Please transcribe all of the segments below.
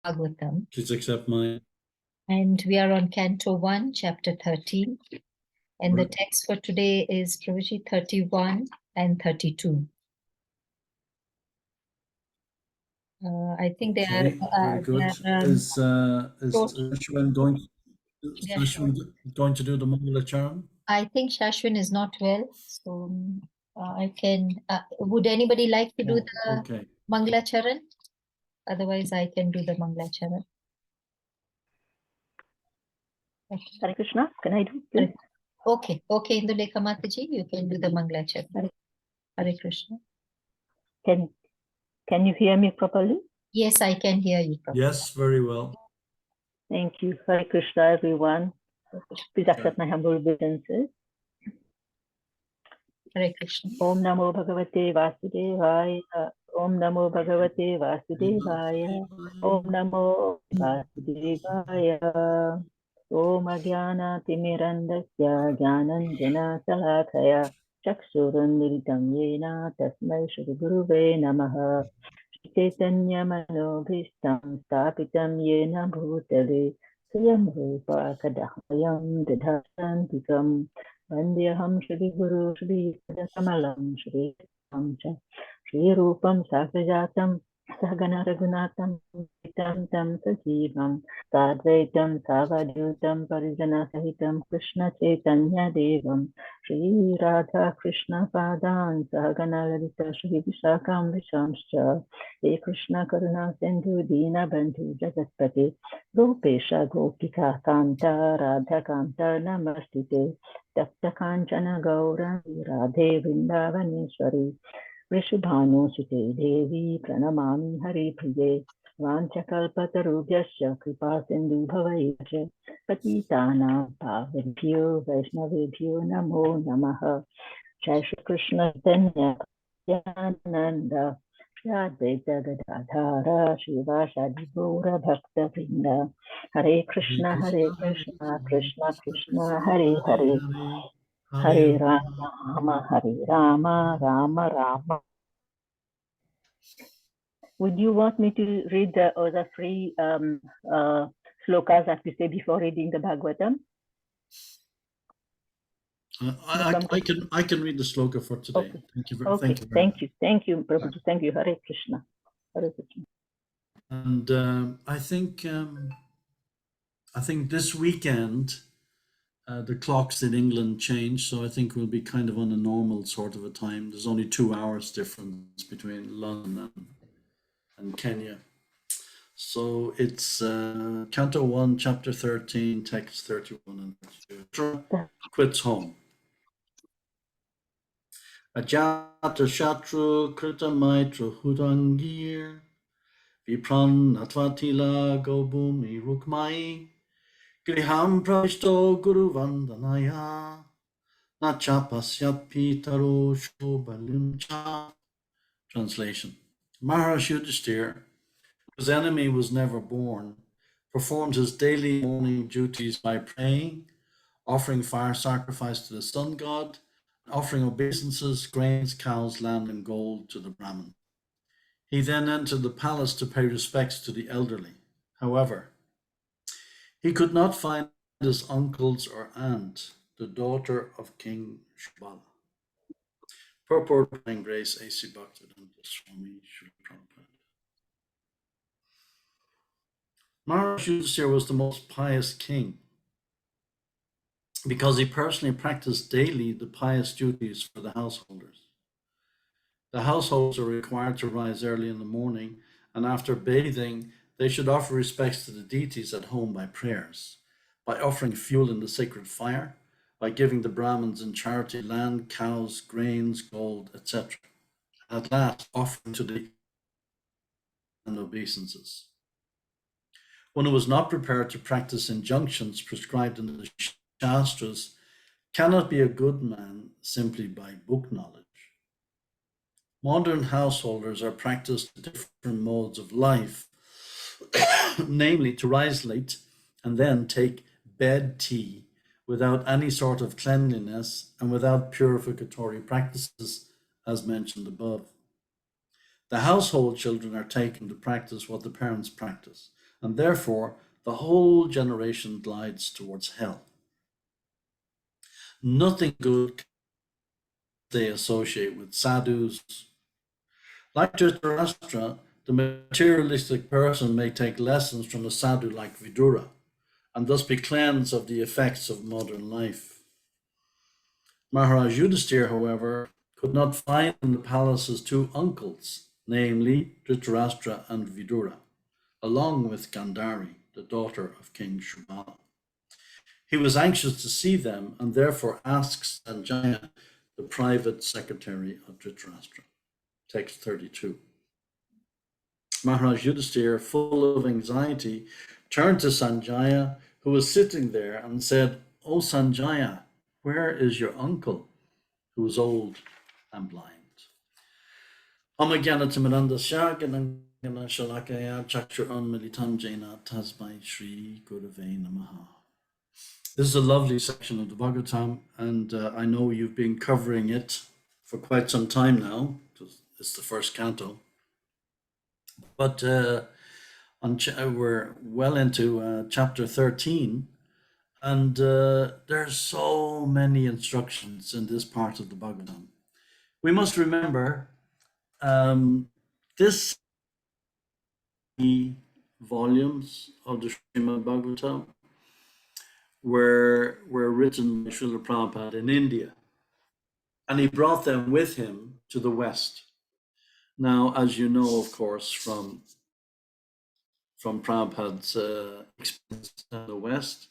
Bhagavatam. Please accept my... And we are on Canto 1, Chapter 13. And the text for today is prabhuji 31 and 32. I think they are... very good. Is Shashwin going to do the Mangala Charan? I think Shashwin is not well, so I can... would anybody like to do the Mangala Charan? Otherwise, I can do the Mangala Charan. Hare Krishna, can I do, please? Okay, Indulekha Mataji, you can do the Mangala Charan. Hare Krishna. Can you hear me properly? Yes, I can hear you properly. Yes, very well. Thank you. Hare Krishna, everyone. Please accept my humble obeisances. Hare Krishna. Om Namo Bhagavate Vasudevaya. Om Namo Bhagavate Vasudevaya. Om Namo Vasudevaya. Om Ajnana Timirandasya Jnananjana Salakaya Chaksurunmilitam Yena Tasmai Shri Guruve Namaha. Chaitanya Manobhishtam Stapitam Yena Bhutale Swayam Rupa Kadahayam Dadhasantikam Vandyaham Shri Guru Shri Kamalam Shri Ramcha Shri Rupam Sasajatam Sahagana Raghunatam Tam Tam Sajivam Sadvaitam Savadutam Parijana Sahitam Krishna Chaitanya Devam Shri Radha Krishna Padan Sahagana Lalita Shri Vishakam Vishamscha He Krishna Karuna Sindhu Dina Bandhu Jagatpati Gopesha Gopika Kanta Radha Kanta Namastite Tapta Kanchana Gaura Radhe Vrindavaneshwari Vrishabhanu Sute Devi Pranamami Hari Priye Vanchakalpatarubhyasya Kripa Sindhu Bhavayasya Patitana Pavanebhyo Vaishnavebhyo Namo Namaha Jai Shri Krishna Chaitanya Nanda Shri Advaita Gadadhara Shivasadi Gaura Bhakta Vrinda Hare Krishna Krishna Krishna Hare Hare Hare Rama Hare Rama Rama Rama. Would you want me to read the three slokas that we say before reading the Bhagavatam? I can read the sloka for today. Okay. Thank you, Prabhuji. Thank you. Hare Krishna. Hare Krishna. And I think this weekend the clocks in England change, so I think we'll be kind of on a normal sort of a time. There's only 2 hours difference between London and Kenya. So it's Canto 1, Chapter 13, Text 31 and 32. Quits home. Ajata Shatru Krita Maitra Hudangir Vipran Atvatila Gobumi Rukmai Griham Prashto Guru Vandanaya Nachapasya Taro Shobalimcha. Translation. Maharaj Yudhishthira, whose enemy was never born, performed his daily morning duties by praying, offering fire sacrifice to the sun god, offering obeisances, grains, cows, land, and gold to the Brahmin. He then entered the palace to pay respects to the elderly. However, he could not find his uncles or aunt, the daughter of King Shubala. Purport and Grace A.C. Bhaktivedanta Swami Srila Prabhupada. Maharaj Yudhishthira was the most pious king because he personally practiced daily the pious duties for the householders. The households are required to rise early in the morning, and after bathing, they should offer respects to the deities at home by prayers, by offering fuel in the sacred fire, by giving the Brahmins in charity land, cows, grains, gold, etc. And at last, offering to the and obeisances. One who was not prepared to practice injunctions prescribed in the Shastras cannot be a good man simply by book knowledge. Modern householders are practiced different modes of life, namely to rise late and then take bed tea without any sort of cleanliness and without purificatory practices, as mentioned above. The household children are taken to practice what the parents practice, and therefore the whole generation glides towards hell. Nothing good they associate with sadhus. Like Dhritarashtra, the materialistic person may take lessons from a sadhu like Vidura, and thus be cleansed of the effects of modern life. Maharaj Yudhisthira, however, could not find in the palace his two uncles, namely Dhritarashtra and Vidura, along with Gandhari, the daughter of King Shubala. He was anxious to see them and therefore asks Sanjaya, the private secretary of Dhritarashtra. Text 32. Maharaj Yudhisthira, full of anxiety, turned to Sanjaya, who was sitting there, and said, "O Sanjaya, where is your uncle, who is old and blind?" This is a lovely section of the Bhagavatam, and I know you've been covering it for quite some time now. It's the first canto. But we're well into chapter 13, and there's so many instructions in this part of the Bhagavatam. We must remember this volumes of the Srimad Bhagavatam were written by Srila Prabhupada in India, and he brought them with him to the West. Now, as you know, of course, from Prabhupada's experience in the West,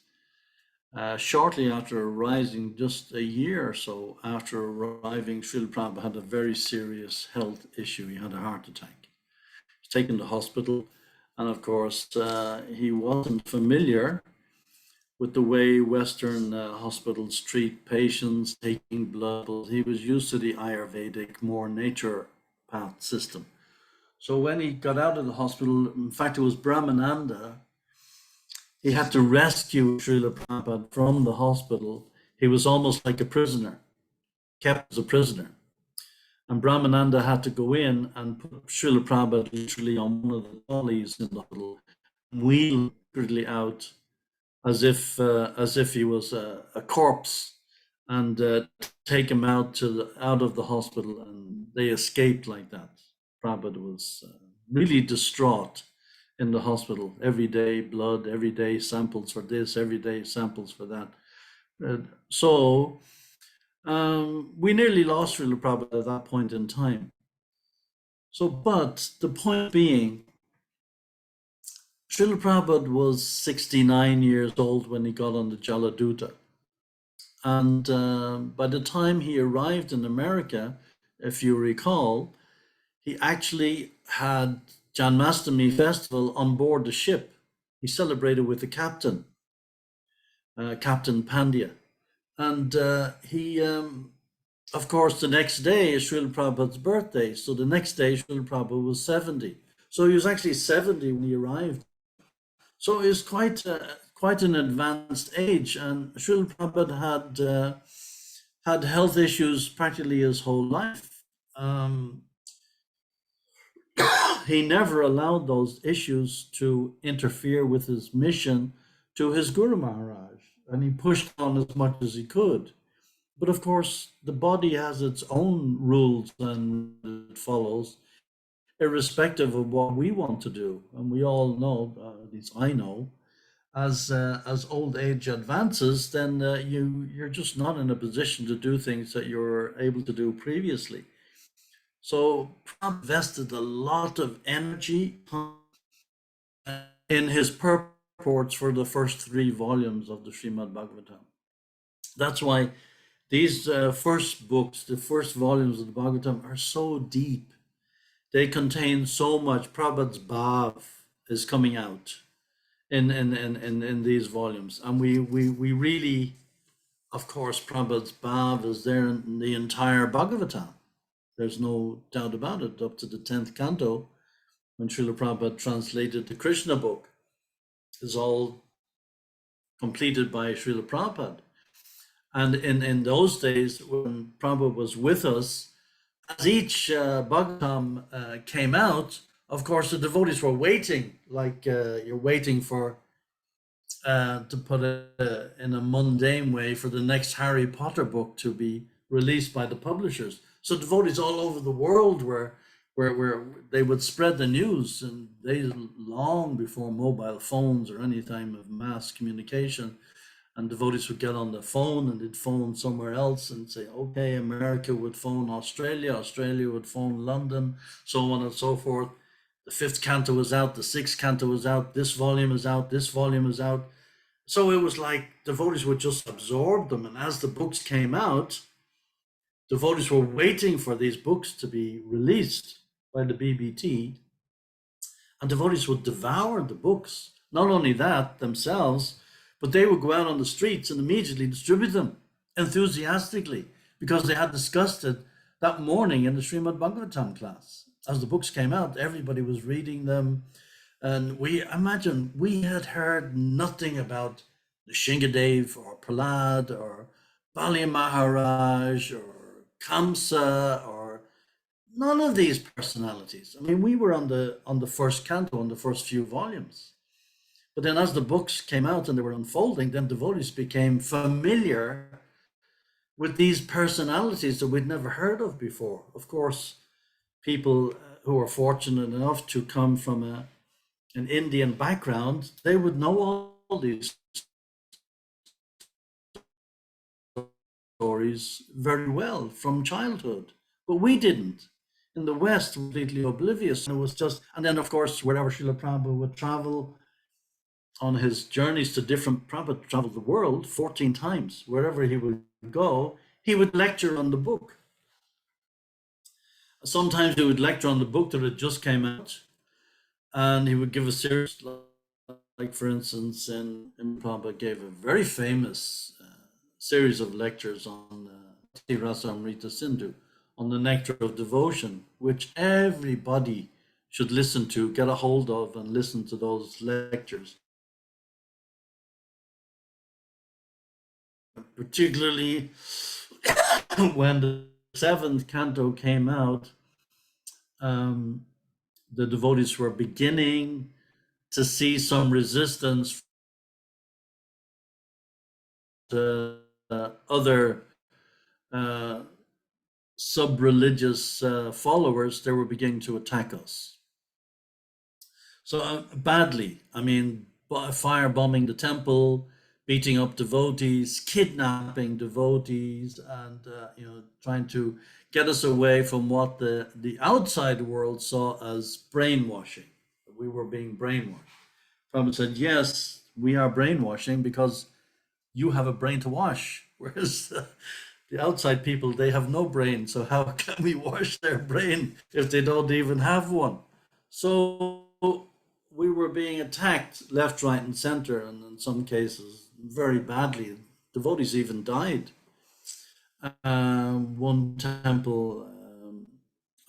shortly after arriving, just a year or so after arriving, Srila Prabhupada had a very serious health issue. He had a heart attack. He was taken to hospital, and of course, he wasn't familiar with the way Western hospitals treat patients, taking blood. He was used to the Ayurvedic, more naturopath system. So when he got out of the hospital, in fact, it was Brahmananda, he had to rescue Srila Prabhupada from the hospital. He was almost like a prisoner, kept as a prisoner. And Brahmananda had to go in and put Srila Prabhupada literally on one of the trolleys in the hospital, wheel literally out as if he was a corpse, and take him out of the hospital, and they escaped like that. Prabhupada was really distraught in the hospital. Every day blood, every day samples for this, every day samples for that. So we nearly lost Srila Prabhupada at that point in time. So, but the point being, Srila Prabhupada was 69 years old when he got on the Jaladuta. And by the time he arrived in America, if you recall, he actually had Janmashtami festival on board the ship. He celebrated with the captain, Captain Pandya. And he, of course, the next day is Srila Prabhupada's birthday. So the next day, Srila Prabhupada was 70. So he was actually 70 when he arrived. So it was quite an advanced age, and Srila Prabhupada had health issues practically his whole life. He never allowed those issues to interfere with his mission to his Guru Maharaj, and he pushed on as much as he could. But of course, the body has its own rules and it follows, irrespective of what we want to do. And we all know, at least I know, as old age advances, then you're just not in a position to do things that you were able to do previously. So Prabhupada invested a lot of energy in his purports for the first 3 volumes of the Srimad Bhagavatam. That's why these first books, the first volumes of the Bhagavatam, are so deep. They contain so much. Prabhupada's bhav is coming out in these volumes, and we really, of course, Prabhupada's bhav is there in the entire Bhagavatam. There's no doubt about it. Up to the 10th canto, when Srila Prabhupada translated the Krishna book, is all completed by Srila Prabhupada. And in those days, when Prabhupada was with us, as each Bhagavatam came out, of course, the devotees were waiting, like you're waiting for, to put it in a mundane way, for the next Harry Potter book to be released by the publishers. So devotees all over the world where they would spread the news, and they, long before mobile phones or any time of mass communication, and devotees would get on the phone and they'd phone somewhere else and say, okay, America would phone Australia, Australia would phone London, so on and so forth. The fifth canto was out, the sixth canto was out, this volume is out, this volume is out. So it was like devotees would just absorb them. And as the books came out, devotees were waiting for these books to be released by the BBT, and devotees would devour the books. Not only that themselves, but they would go out on the streets and immediately distribute them enthusiastically, because they had discussed it that morning in the Srimad Bhagavatam class. As the books came out, everybody was reading them. And we had heard nothing about the Shingadev or Prahlad or Bali Maharaj or Kamsa or none of these personalities. I mean, we were on the first canto, on the first few volumes. But then as the books came out and they were unfolding, then devotees became familiar with these personalities that we'd never heard of before. Of course, people who are fortunate enough to come from an Indian background, they would know all these stories very well from childhood, but we didn't. In the West, completely oblivious. And it was just, and then of course, wherever Srila Prabhupada would travel on his journeys to different, Prabhupada traveled the world 14 times. Wherever he would go, he would lecture on the book. Sometimes he would lecture on the book that had just came out, and he would give a series, like for instance, in Prabhupada gave a very famous series of lectures on Rasa Amrita Sindhu, on the nectar of devotion, which everybody should listen to, get a hold of and listen to those lectures. Particularly when the seventh canto came out, the devotees were beginning to see some resistance to other sub-religious followers. They were beginning to attack us. So badly, I mean, firebombing the temple, beating up devotees, kidnapping devotees, and trying to get us away from what the outside world saw as brainwashing. We were being brainwashed. Prabhupada said, yes, we are brainwashing because you have a brain to wash, whereas the outside people, they have no brain. So how can we wash their brain if they don't even have one? So we were being attacked left, right, and center, and in some cases very badly. Devotees even died. One temple,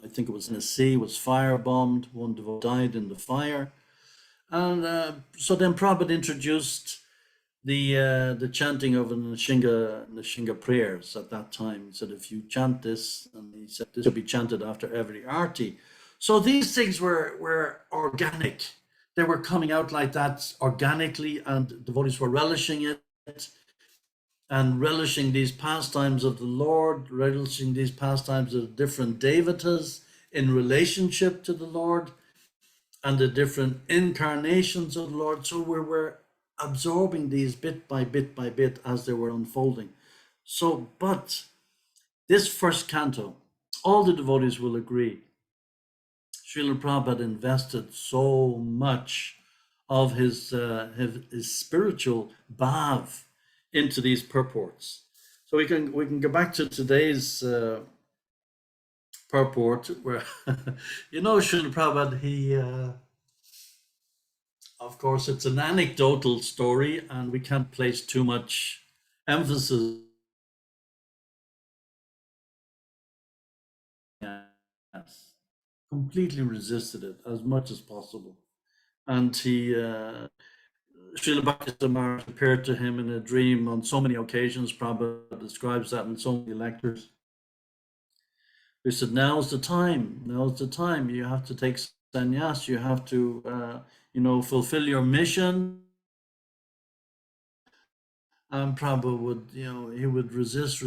I think it was in a sea, was firebombed. One devotee died in the fire. And so then Prabhupada introduced the chanting of the Nishinga prayers at that time. He said, if you chant this, and he said this should be chanted after every arti. So these things were organic. They were coming out like that organically, and devotees were relishing it and relishing these pastimes of the Lord, relishing these pastimes of different devatas in relationship to the Lord and the different incarnations of the Lord. So we were absorbing these bit by bit by bit as they were unfolding. So, but this first canto, all the devotees will agree, Srila Prabhupada invested so much of his spiritual bhav into these purports. So we can go back to today's purport, where Srila Prabhupada, he of course it's an anecdotal story and we can't place too much emphasis. Yes, completely resisted it as much as possible, and he Srila Bhakti Maharaj appeared to him in a dream on so many occasions. Prabhupada describes that in so many lectures. He said, now's the time, you have to take sannyas, you have to, fulfill your mission. And Prabhupada would, he would resist.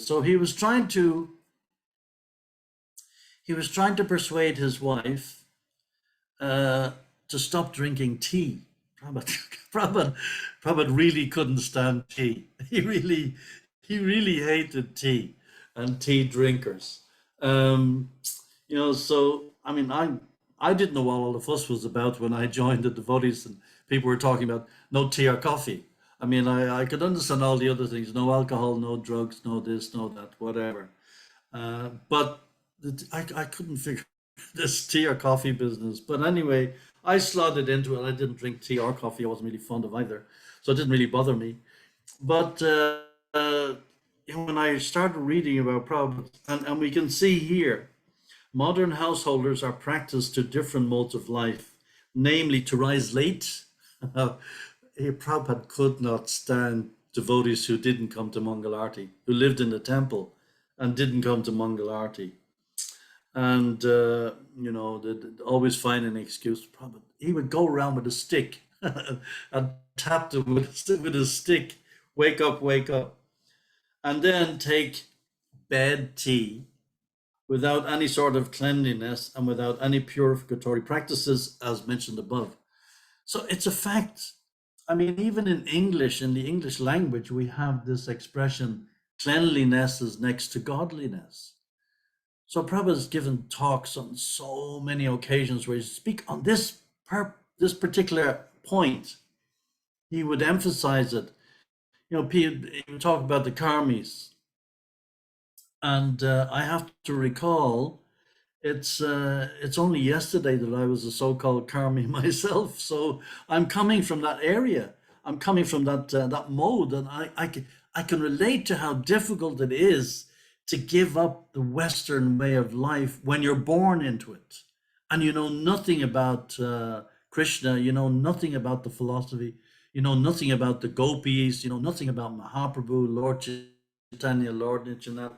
So he was trying to persuade his wife to stop drinking tea. Prabhupada really couldn't stand tea. He really hated tea and tea drinkers. So I mean, I didn't know what all the fuss was about when I joined the devotees and people were talking about no tea or coffee. I mean, I could understand all the other things: no alcohol, no drugs, no this, no that, whatever. But I couldn't figure this tea or coffee business. But anyway, I slotted into it. I didn't drink tea or coffee. I wasn't really fond of either, so it didn't really bother me. But when I started reading about Prabhupada, and we can see here, modern householders are practiced to different modes of life, namely to rise late. Prabhupada could not stand devotees who didn't come to Mangalarti, who lived in the temple and didn't come to Mangalarti. And, they'd always find an excuse. Prabhupada, he would go around with a stick and tap them with a stick, wake up, and then take bad tea without any sort of cleanliness and without any purificatory practices, as mentioned above. So it's a fact. I mean, even in English, in the English language, we have this expression, cleanliness is next to godliness. So Prabhupada has given talks on so many occasions where he speak on this particular point. He would emphasize it. He would talk about the karmis. And I have to recall, it's only yesterday that I was a so-called karmi myself. So I'm coming from that area. I'm coming from that mode, and I can relate to how difficult it is to give up the Western way of life when you're born into it, and you know nothing about Krishna. You know nothing about the philosophy. You know nothing about the gopis. You know nothing about Mahaprabhu, Lord Chaitanya, Lord Nityananda.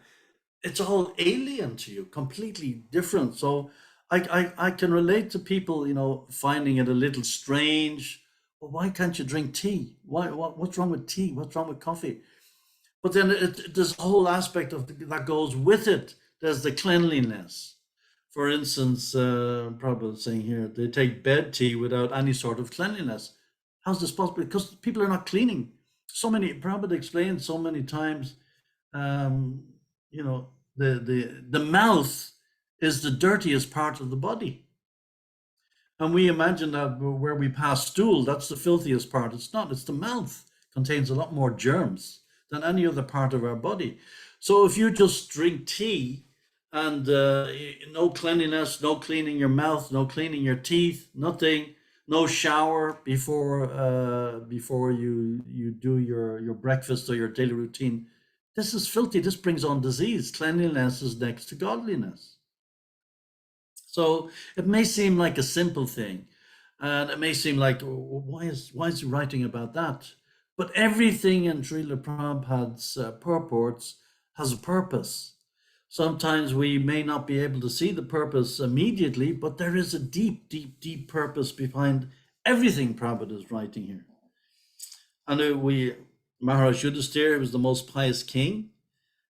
It's all alien to you, completely different. So I can relate to people, finding it a little strange. Well, why can't you drink tea? What's wrong with tea? What's wrong with coffee? But then there's a whole aspect of that goes with it. There's the cleanliness. For instance, Prabhupada saying here, they take bed tea without any sort of cleanliness. How's this possible? Because people are not cleaning. Prabhupada explained so many times, the mouth is the dirtiest part of the body. And we imagine that where we pass stool, that's the filthiest part. It's not, it's the mouth. It contains a lot more germs than any other part of our body. So if you just drink tea and no cleanliness, no cleaning your mouth, no cleaning your teeth, nothing, no shower before you do your breakfast or your daily routine, this is filthy. This brings on disease. Cleanliness is next to godliness. So it may seem like a simple thing, and it may seem like, why is he writing about that? But everything in Srila Prabhupada's purports has a purpose. Sometimes we may not be able to see the purpose immediately, but there is a deep, deep, deep purpose behind everything Prabhupada is writing here. And Maharaj Yudhisthira was the most pious king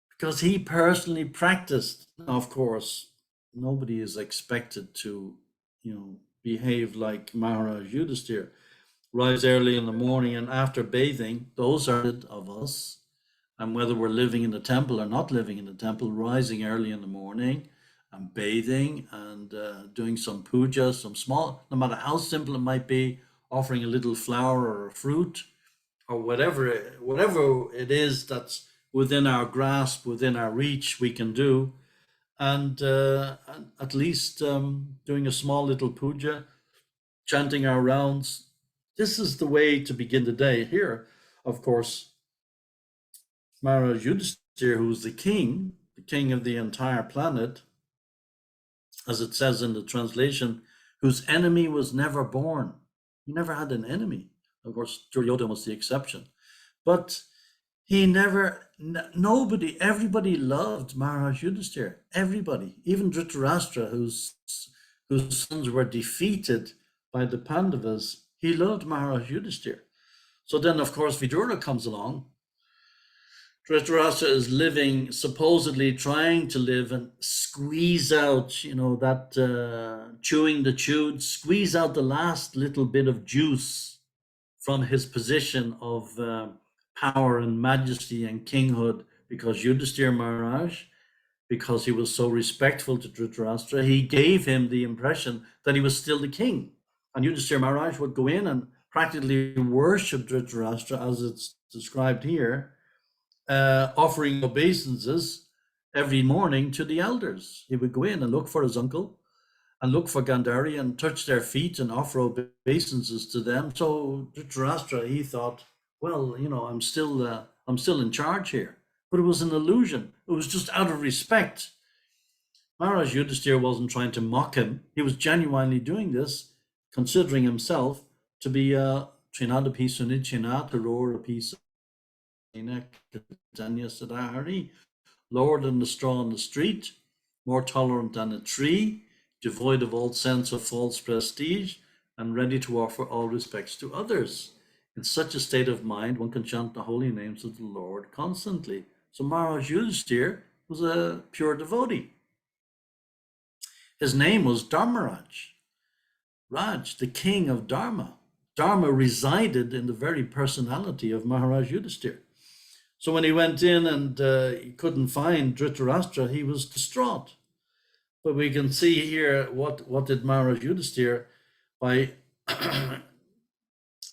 because he personally practiced. Now, of course, nobody is expected to, behave like Maharaj Yudhisthira. Rise early in the morning and after bathing, those are of us. And whether we're living in the temple or not living in the temple, rising early in the morning and bathing and doing some puja, some small, no matter how simple it might be, offering a little flower or a fruit or whatever it is that's within our grasp, within our reach, we can do. And at least doing a small little puja, chanting our rounds. This is the way to begin the day. Here, of course, Maharaj Yudhisthira, who's the king of the entire planet, as it says in the translation, whose enemy was never born. He never had an enemy. Of course, Duryodhana was the exception. But everybody loved Maharaj Yudhisthira. Everybody, even Dhritarashtra, who's whose sons were defeated by the Pandavas, he loved Maharaj Yudhishthira. So then, of course, Vidura comes along. Dhritarashtra is living, supposedly trying to live and squeeze out, that chewing the chewed, squeeze out the last little bit of juice from his position of power and majesty and kinghood, because Yudhishthira Maharaj, because he was so respectful to Dhritarashtra, he gave him the impression that he was still the king. And Yudhishthira Maharaj would go in and practically worship Dhritarashtra, as it's described here, offering obeisances every morning to the elders. He would go in and look for his uncle and look for Gandhari and touch their feet and offer obeisances to them. So Dhritarashtra, he thought, well, I'm still in charge here. But it was an illusion. It was just out of respect. Maharaj Yudhishthira wasn't trying to mock him. He was genuinely doing this, considering himself to be Trinadapi Sunichinat, Aurora Sadahari, lower than the straw on the street, more tolerant than a tree, devoid of all sense of false prestige, and ready to offer all respects to others. In such a state of mind, one can chant the holy names of the Lord constantly. So Maharaj Yudhishthira was a pure devotee. His name was Dharmaraj, Raj, the king of Dharma. Dharma resided in the very personality of Maharaj Yudhishthira. So when he went in and he couldn't find Dhritarashtra, he was distraught. But we can see here what did Maharaj Yudhishthira by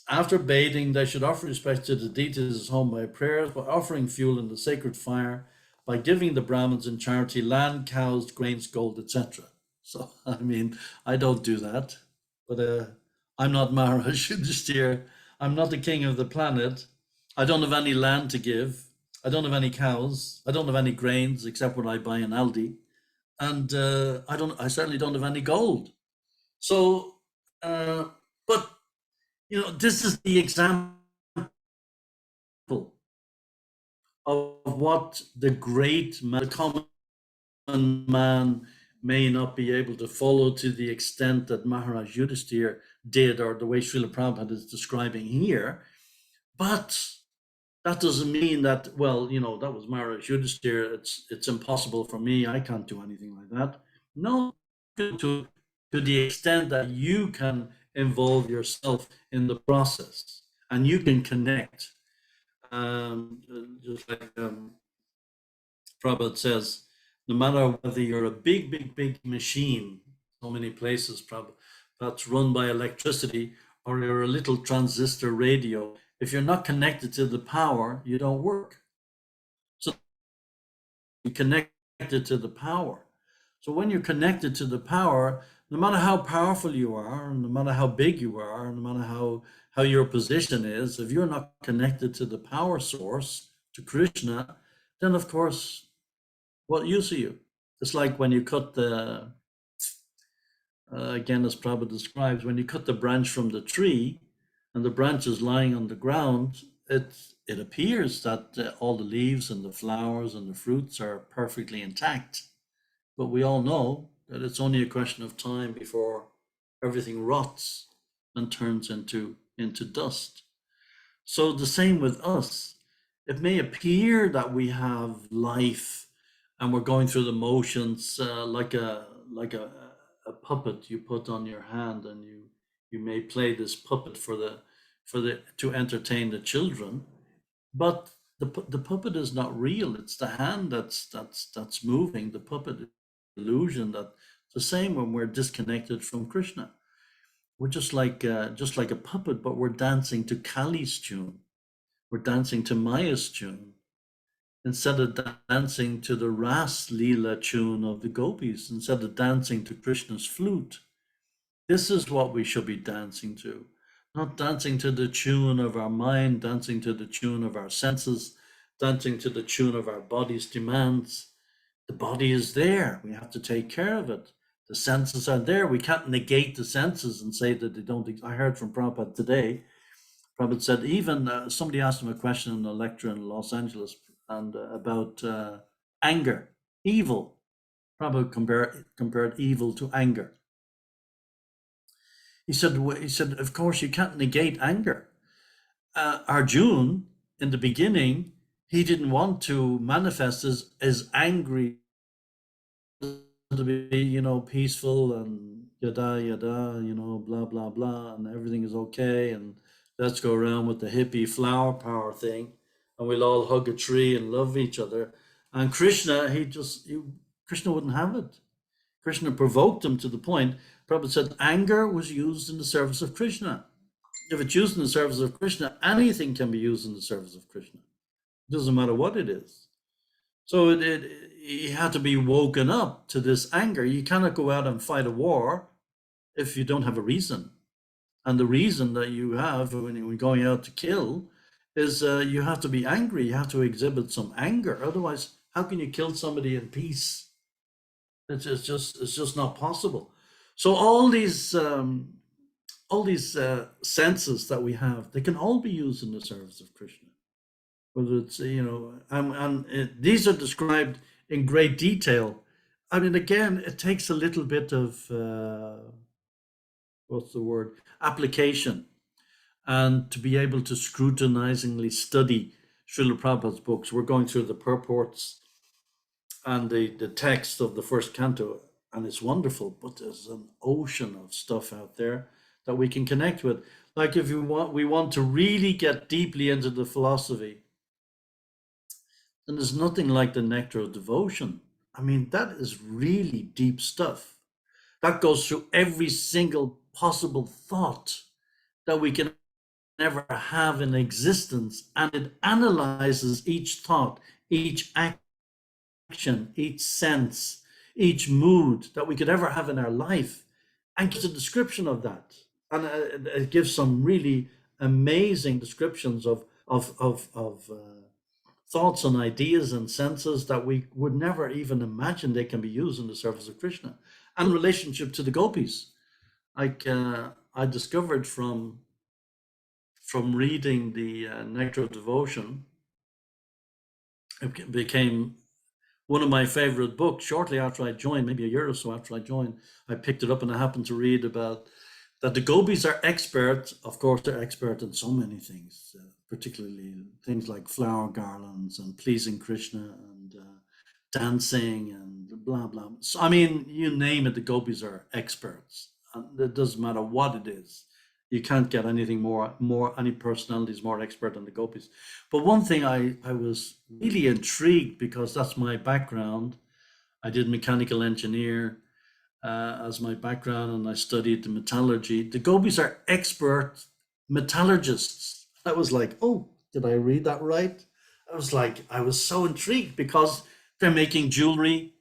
after bathing, they should offer respect to the deities at his home by prayers, by offering fuel in the sacred fire, by giving the Brahmins in charity land, cows, grains, gold, etc. So, I don't do that, but I'm not Maharaj Yudhishthira. I'm not the king of the planet. I don't have any land to give. I don't have any cows. I don't have any grains except what I buy in Aldi. And I certainly don't have any gold. So, but this is the example of what the great man, the common man, may not be able to follow to the extent that Maharaj Yudhishthira did, or the way Srila Prabhupada is describing here. But that doesn't mean that, well, that was Maharaj Yudhishthira, it's impossible for me, I can't do anything like that. No, to the extent that you can involve yourself in the process and you can connect. Just like Prabhupada says, no matter whether you're a big machine, so many places, that's run by electricity, or you're a little transistor radio, if you're not connected to the power, you don't work. So you're connected to the power. So when you're connected to the power, no matter how powerful you are, no matter how big you are, no matter how your position is, if you're not connected to the power source, to Krishna, then of course, what use are you? It's like when you cut the, again, as Prabhupada describes, when you cut the branch from the tree and the branch is lying on the ground, it appears that all the leaves and the flowers and the fruits are perfectly intact. But we all know that it's only a question of time before everything rots and turns into dust. So the same with us. It may appear that we have life and we're going through the motions like a puppet you put on your hand, and you may play this puppet to entertain the children, but the puppet is not real. It's the hand that's moving. The puppet is illusion. That's the same when we're disconnected from Krishna. We're just like a puppet, but we're dancing to Kali's tune. We're dancing to Maya's tune instead of dancing to the Ras Leela tune of the gopis, instead of dancing to Krishna's flute. This is what we should be dancing to, not dancing to the tune of our mind, dancing to the tune of our senses, dancing to the tune of our body's demands. The body is there. We have to take care of it. The senses are there. We can't negate the senses and say that they don't. I heard from Prabhupada today. Prabhupada said, even somebody asked him a question in a lecture in Los Angeles and about anger, evil. Prabhupada compared evil to anger. He said, of course, you can't negate anger. Arjun, in the beginning, he didn't want to manifest as angry, to be, peaceful and yada, yada, blah, blah, blah, and everything is okay. And let's go around with the hippie flower power thing, and we'll all hug a tree and love each other. And Krishna, Krishna wouldn't have it. Krishna provoked him to the point. Prabhupada said anger was used in the service of Krishna. If it's used in the service of Krishna, anything can be used in the service of Krishna. It doesn't matter what it is. So he had to be woken up to this anger. You cannot go out and fight a war if you don't have a reason. And the reason that you have when you're going out to kill is you have to be angry. You have to exhibit some anger. Otherwise, how can you kill somebody in peace? It's just not possible. So all these senses that we have, they can all be used in the service of Krishna. Whether it's, these are described in great detail. I mean, again, it takes a little bit of, application, and to be able to scrutinizingly study Srila Prabhupada's books. We're going through the purports and the text of the first canto, and it's wonderful, but there's an ocean of stuff out there that we can connect with. Like if we want to really get deeply into the philosophy, then there's nothing like the nectar of devotion. I mean, that is really deep stuff. That goes through every single possible thought that we can ever have in existence, and it analyzes each thought, each action, each sense, each mood that we could ever have in our life, and gives a description of that. And it gives some really amazing descriptions of thoughts and ideas and senses that we would never even imagine they can be used in the service of Krishna. And relationship to the gopis, like I discovered from reading the Nectar of Devotion, it became one of my favorite books. Shortly after I joined, maybe a year or so after I joined, I picked it up, and I happened to read about that the gopis are experts. Of course, they're expert in so many things, particularly things like flower garlands and pleasing Krishna and dancing and blah, blah. So, I mean, you name it, the gopis are experts. And it doesn't matter what it is. You can't get anything any personalities more expert than the gopis. But one thing I was really intrigued, because that's my background. I did mechanical engineer as my background, and I studied the metallurgy. The gopis are expert metallurgists. I was like, oh, did I read that right? I was so intrigued, because they're making jewelry,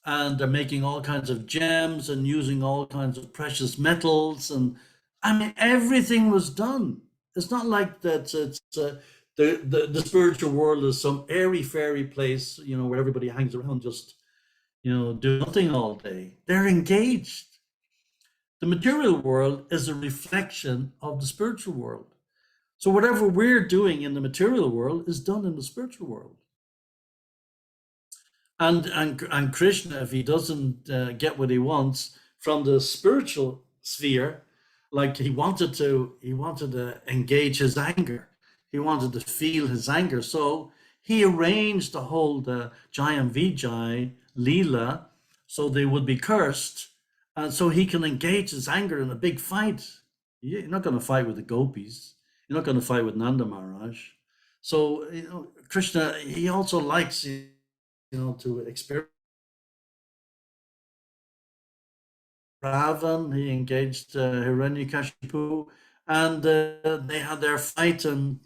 and they're making all kinds of gems and using all kinds of precious metals. And I mean, everything was done. It's not like that it's the spiritual world is some airy fairy place, where everybody hangs around just, do nothing all day. They're engaged. The material world is a reflection of the spiritual world. So whatever we're doing in the material world is done in the spiritual world. And Krishna, if he doesn't get what he wants from the spiritual sphere, like he wanted to engage his anger. He wanted to feel his anger. So he arranged to hold the Jayam Vijay Leela so they would be cursed, and so he can engage his anger in a big fight. You're not going to fight with the gopis. You're not going to fight with Nanda Maharaj. So Krishna, he also likes to experience. Ravan, he engaged Hiranyakashipu, and they had their fight, and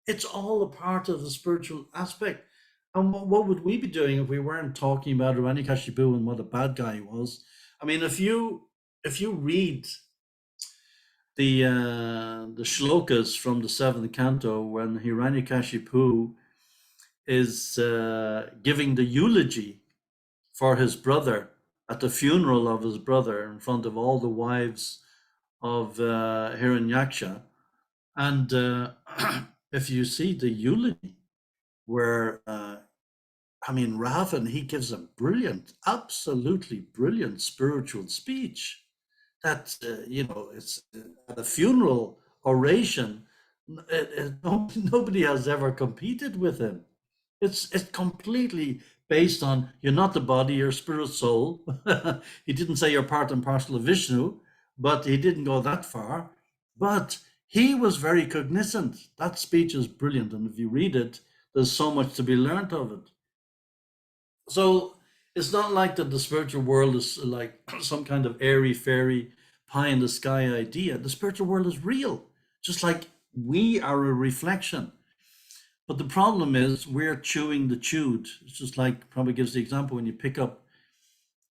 it's all a part of the spiritual aspect. And what would we be doing if we weren't talking about Hiranyakashipu and what a bad guy he was? I mean, if you read the shlokas from the seventh canto, when Hiranyakashipu is giving the eulogy for his brother at the funeral of his brother in front of all the wives of Hiranyaksha. And if you see the eulogy where, Ravan, he gives a brilliant, absolutely brilliant spiritual speech that it's at a funeral oration. Nobody has ever competed with him. It's completely based on you're not the body, you're spirit soul. He didn't say you're part and parcel of Vishnu, but he didn't go that far. But he was very cognizant. That speech is brilliant, and if you read it, there's so much to be learned of it. So it's not like that the spiritual world is like some kind of airy fairy pie in the sky idea. The spiritual world is real, just like we are a reflection. But the problem is we're chewing the chewed. It's just like probably gives the example when you pick up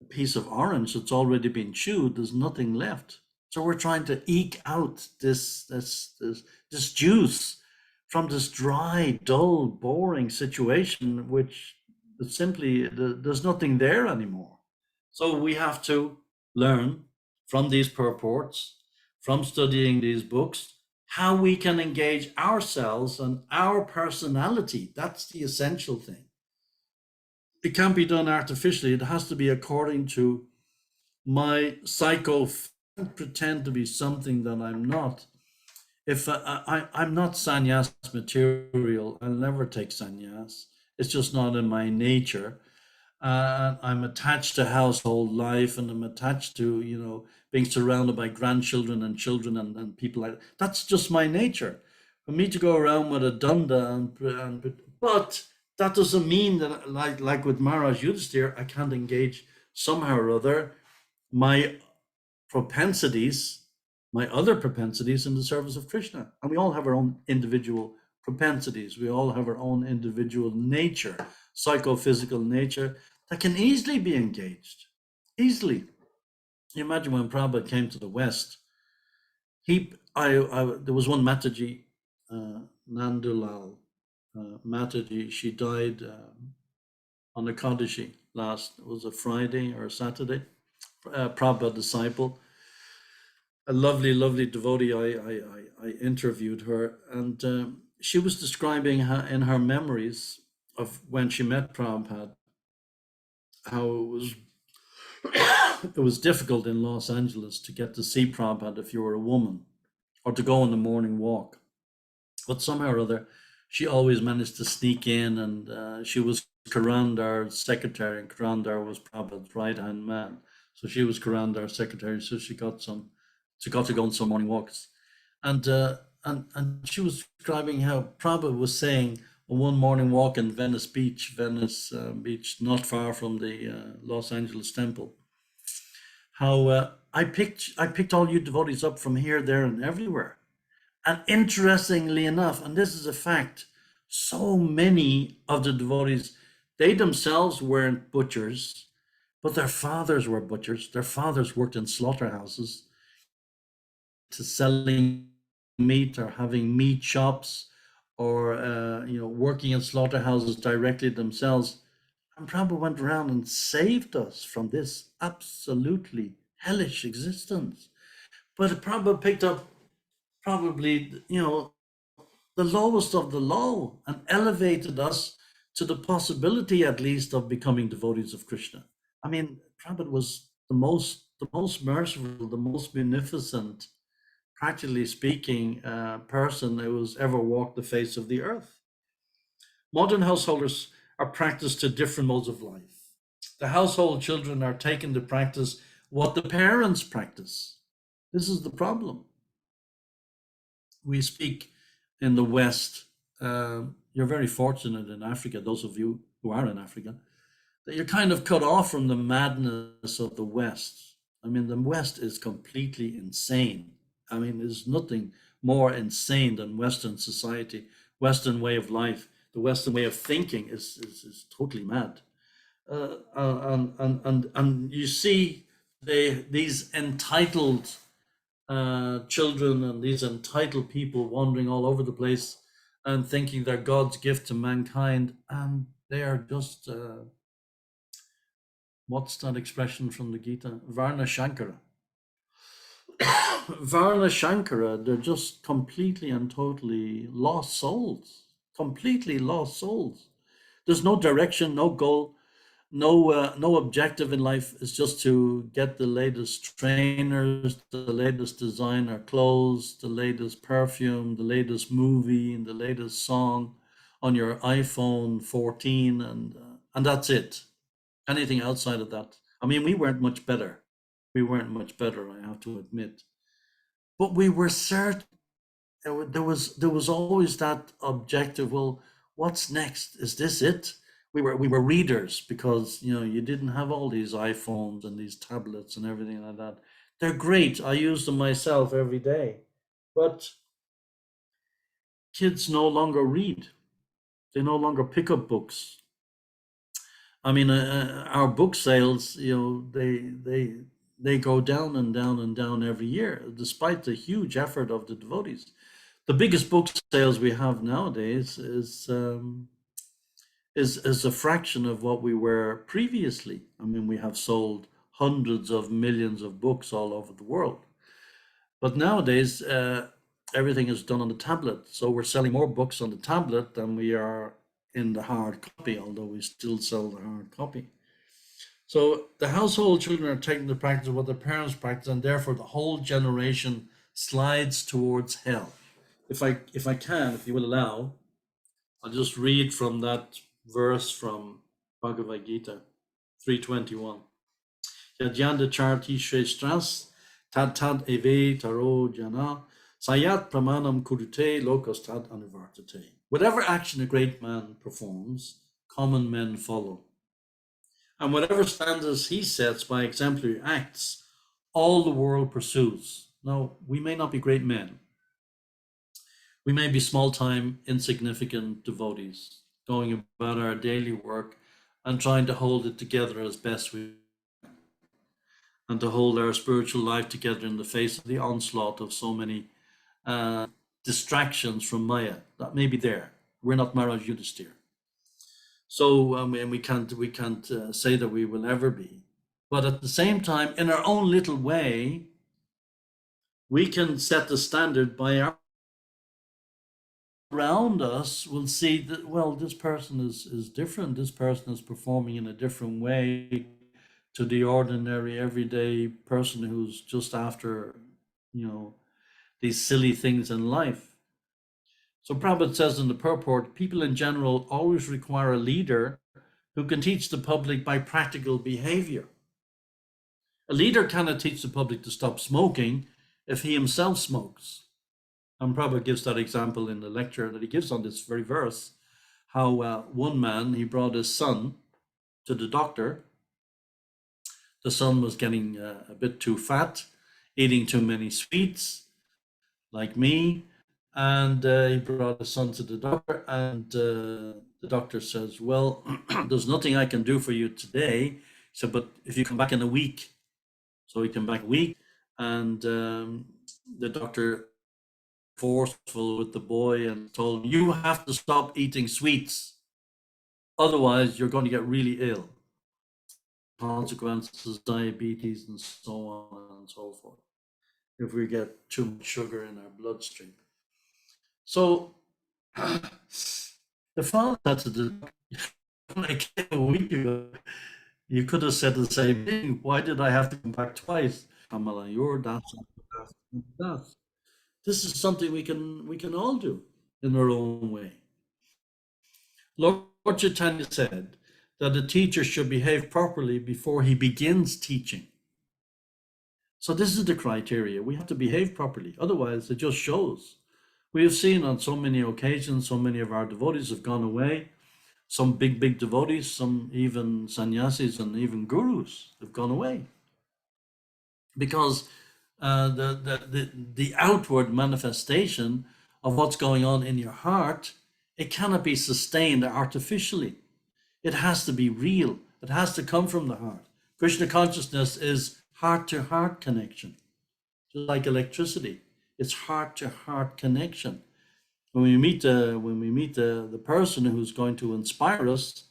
a piece of orange that's already been chewed, there's nothing left. So we're trying to eke out this juice from this dry, dull, boring situation, which simply there's nothing there anymore. So we have to learn from these purports, from studying these books, how we can engage ourselves and our personality. That's the essential thing. It can't be done artificially. It has to be according to my psycho. Pretend to be something that I'm not. If I'm not sannyas material, I'll never take sannyas. It's just not in my nature. I'm attached to household life, and I'm attached to being surrounded by grandchildren and children and people like that. That's just my nature. For me to go around with a dunda but that doesn't mean that like with Maharaj Yudhisthira, I can't engage somehow or other my propensities, my other propensities in the service of Krishna. And we all have our own individual propensities. We all have our own individual nature, psychophysical nature that can easily be engaged. Easily. You imagine when Prabhupada came to the West, there was one Mataji, Nandulal Mataji, she died on Ekadashi it was a Friday or a Saturday, Prabhupada disciple, a lovely, lovely devotee. I interviewed her, and she was describing in her memories of when she met Prabhupada, how it was difficult in Los Angeles to get to see Prabhupada if you were a woman, or to go on the morning walk. But somehow or other, she always managed to sneak in, and she was Karandar's secretary, and Karandar was Prabhupada's right-hand man. So she was Karandar's secretary, so she got to go on some morning walks. And she was describing how Prabhupada was saying on one morning walk in Venice Beach, not far from the Los Angeles temple, how I picked all you devotees up from here, there, and everywhere. And interestingly enough, and this is a fact, so many of the devotees, they themselves weren't butchers, but their fathers were butchers. Their fathers worked in slaughterhouses, to selling meat or having meat shops, or working in slaughterhouses directly themselves. And Prabhupada went around and saved us from this absolutely hellish existence. But Prabhupada picked up probably the lowest of the low and elevated us to the possibility, at least, of becoming devotees of Krishna. I mean, Prabhupada was the most merciful, the most beneficent, practically speaking, person who has ever walked the face of the earth. Modern householders are practiced to different modes of life. The household children are taken to practice what the parents practice. This is the problem. We speak in the West, you're very fortunate in Africa, those of you who are in Africa, that you're kind of cut off from the madness of the West. I mean, the West is completely insane. I mean, there's nothing more insane than Western society, Western way of life. The Western way of thinking is totally mad. And you see these entitled children and these entitled people wandering all over the place and thinking they're God's gift to mankind, and they are just what's that expression from the Gita? Varna Shankara. Varna Shankara, they're just completely and totally lost souls. Completely lost souls. There's no direction, no goal, no objective in life is just to get the latest trainers, the latest designer clothes, the latest perfume, the latest movie, and the latest song on your iPhone 14, and that's it. Anything outside of that, I mean, we weren't much better. We weren't much better, I have to admit. But we were certain there was always that objective. Well, what's next? Is this it? We were readers because you didn't have all these iPhones and these tablets and everything like that. They're great. I use them myself every day, but kids no longer read. They no longer pick up books. I mean, our book sales, they go down and down and down every year, despite the huge effort of the devotees. The biggest book sales we have nowadays is a fraction of what we were previously. I mean, we have sold hundreds of millions of books all over the world, but nowadays everything is done on the tablet. So we're selling more books on the tablet than we are in the hard copy, although we still sell the hard copy. So the household children are taking the practice of what their parents practice, and therefore the whole generation slides towards hell. If I can, if you will allow, I'll just read from that verse from Bhagavad Gita 3:21. Yadyanda charti shrestras tad tad eve taro jana sayat pramanam kurute lokas tad anuvartate. Whatever action a great man performs, common men follow. And whatever standards he sets by exemplary acts, all the world pursues. Now, we may not be great men. We may be small-time, insignificant devotees, going about our daily work and trying to hold it together as best we can, and to hold our spiritual life together in the face of the onslaught of so many distractions from Maya that may be there. We're not Maharaj Yudhisthira. So and we can't say that we will ever be. But at the same time, in our own little way, we can set the standard by our around us will see that, well, this person is different. This person is performing in a different way to the ordinary, everyday person who's just after, these silly things in life. So Prabhupada says in the purport, people in general always require a leader who can teach the public by practical behavior. A leader cannot teach the public to stop smoking if he himself smokes. And Prabhupada gives that example in the lecture that he gives on this very verse, how one man, he brought his son to the doctor. The son was getting a bit too fat, eating too many sweets, like me. And he brought his son to the doctor, and the doctor says, well, there's nothing I can do for you today. He said, but if you come back in a week. So he came back a week, and the doctor forceful with the boy and told him, you have to stop eating sweets, otherwise you're going to get really ill. Consequences, diabetes, and so on and so forth, if we get too much sugar in our bloodstream. So the father said to the when I came a week ago, you could have said the same thing. Why did I have to come back twice? Kamala, you're that. This is something we can all do in our own way. Lord Chaitanya said that a teacher should behave properly before he begins teaching. So this is the criteria. We have to behave properly. Otherwise, it just shows. We have seen on so many occasions, so many of our devotees have gone away. Some big devotees, some even sannyasis and even gurus have gone away. Because the outward manifestation of what's going on in your heart, it cannot be sustained artificially. It has to be real. It has to come from the heart. Krishna consciousness is heart-to-heart connection, just like electricity. It's heart-to-heart connection. When we meet the person who's going to inspire us,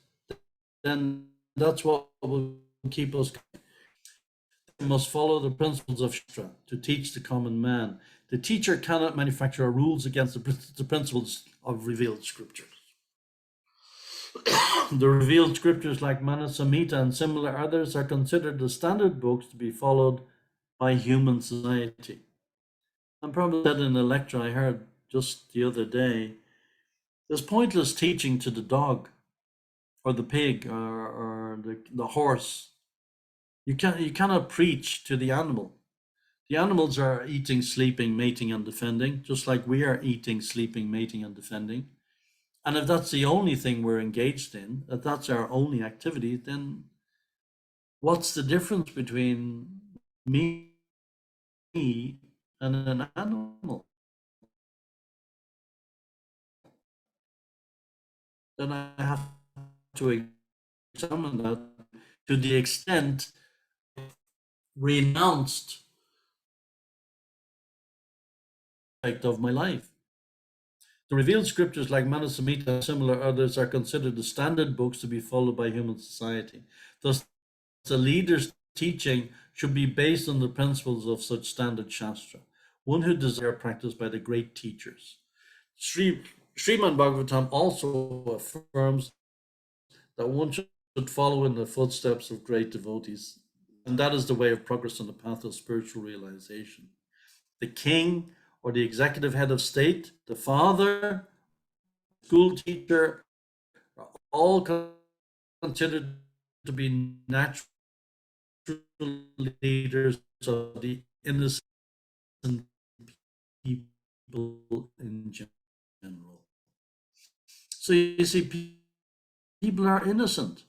then that's what will keep us going. We must follow the principles of Shastra to teach the common man. The teacher cannot manufacture rules against the principles of revealed scriptures. The revealed scriptures like Manasamhita and similar others are considered the standard books to be followed by human society. And probably said in a lecture I heard just the other day, there's pointless teaching to the dog or the pig or the horse. You cannot preach to the animal. The animals are eating, sleeping, mating, and defending, just like we are eating, sleeping, mating, and defending. And if that's the only thing we're engaged in, if that's our only activity, then what's the difference between me and an animal? Then I have to examine that to the extent renounced of my life. The revealed scriptures like Manasamhita and similar others are considered the standard books to be followed by human society. Thus, the leader's teaching should be based on the principles of such standard Shastra, one who desire practiced by the great teachers. Srimad Bhagavatam also affirms that one should follow in the footsteps of great devotees, and that is the way of progress on the path of spiritual realization. The king or the executive head of state, the father, school teacher, are all considered to be natural leaders of the innocent people in general. So you see, people are innocent.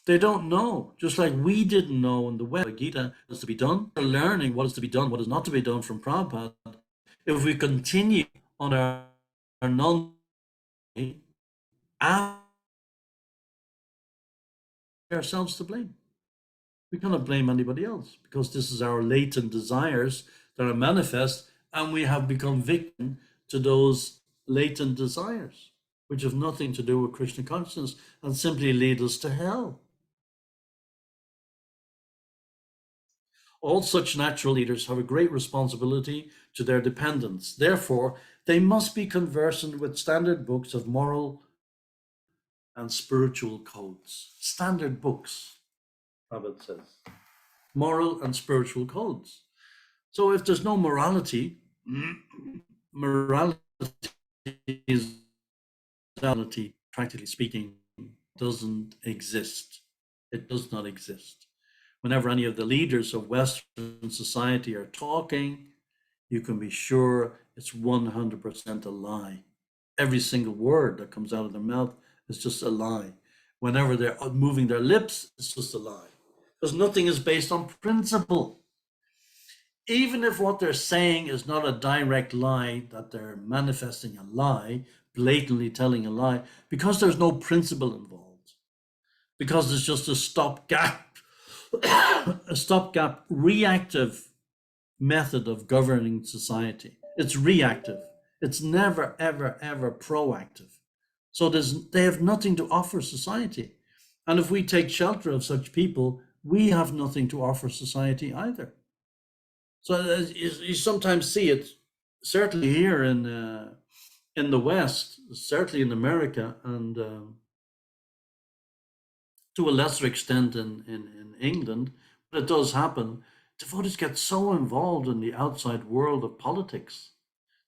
They don't know, just like we didn't know in the West. Gita is to be done. We're learning what is to be done, what is not to be done from Prabhupada. If we continue on our non ourselves to blame. We cannot blame anybody else because this is our latent desires that are manifest, and we have become victim to those latent desires, which have nothing to do with Krishna consciousness and simply lead us to hell. All such natural leaders have a great responsibility to their dependents. Therefore, they must be conversant with standard books of moral and spiritual codes. Standard books, Prabhupada says. Moral and spiritual codes. So if there's no morality, morality is, practically speaking, doesn't exist. It does not exist. Whenever any of the leaders of Western society are talking, you can be sure it's 100% a lie. Every single word that comes out of their mouth is just a lie. Whenever they're moving their lips, it's just a lie. Because nothing is based on principle. Even if what they're saying is not a direct lie, that they're manifesting a lie, blatantly telling a lie, because there's no principle involved. Because it's just a stopgap reactive method of governing society. It's reactive. It's never, ever, ever proactive. So they have nothing to offer society. And if we take shelter of such people, we have nothing to offer society either. So you sometimes see it, certainly here in the West, certainly in America, and to a lesser extent in England, but it does happen. Devotees get so involved in the outside world of politics.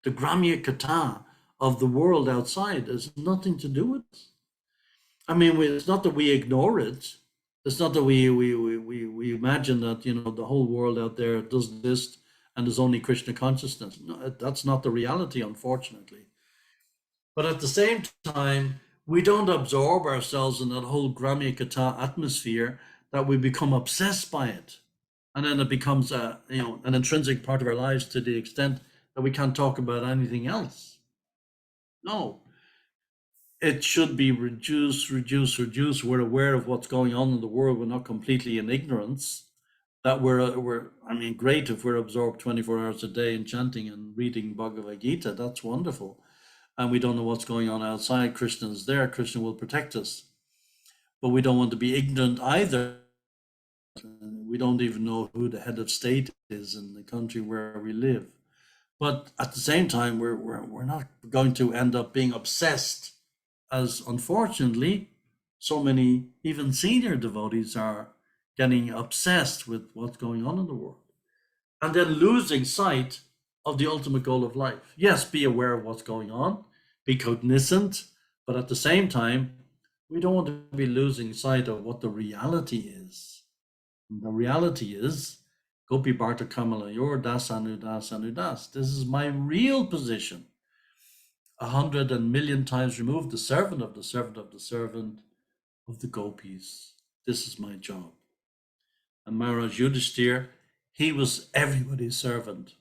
The Gramya Kata of the world outside has nothing to do with it. I mean, it's not that we ignore it. It's not that we imagine that, the whole world out there does exist and there's only Krishna consciousness. No, that's not the reality, unfortunately. But at the same time, we don't absorb ourselves in that whole Gramya Kata atmosphere that we become obsessed by it. And then it becomes an intrinsic part of our lives to the extent that we can't talk about anything else. No, it should be reduced. We're aware of what's going on in the world. We're not completely in ignorance. That great if we're absorbed 24 hours a day in chanting and reading Bhagavad Gita. That's wonderful. And we don't know what's going on outside. Krishna is there. Krishna will protect us. But we don't want to be ignorant either. We don't even know who the head of state is in the country where we live. But at the same time, we're not going to end up being obsessed as unfortunately, so many even senior devotees are getting obsessed with what's going on in the world and then losing sight of the ultimate goal of life. Yes, be aware of what's going on, be cognizant, but at the same time, we don't want to be losing sight of what the reality is. And the reality is, Gopi Bharta Kamala Yor Das Anu Das Anu Das. This is my real position. 100 and million times removed, the servant of the servant of the servant of the gopis. This is my job. And Maharaj Yudhishthir, he was everybody's servant.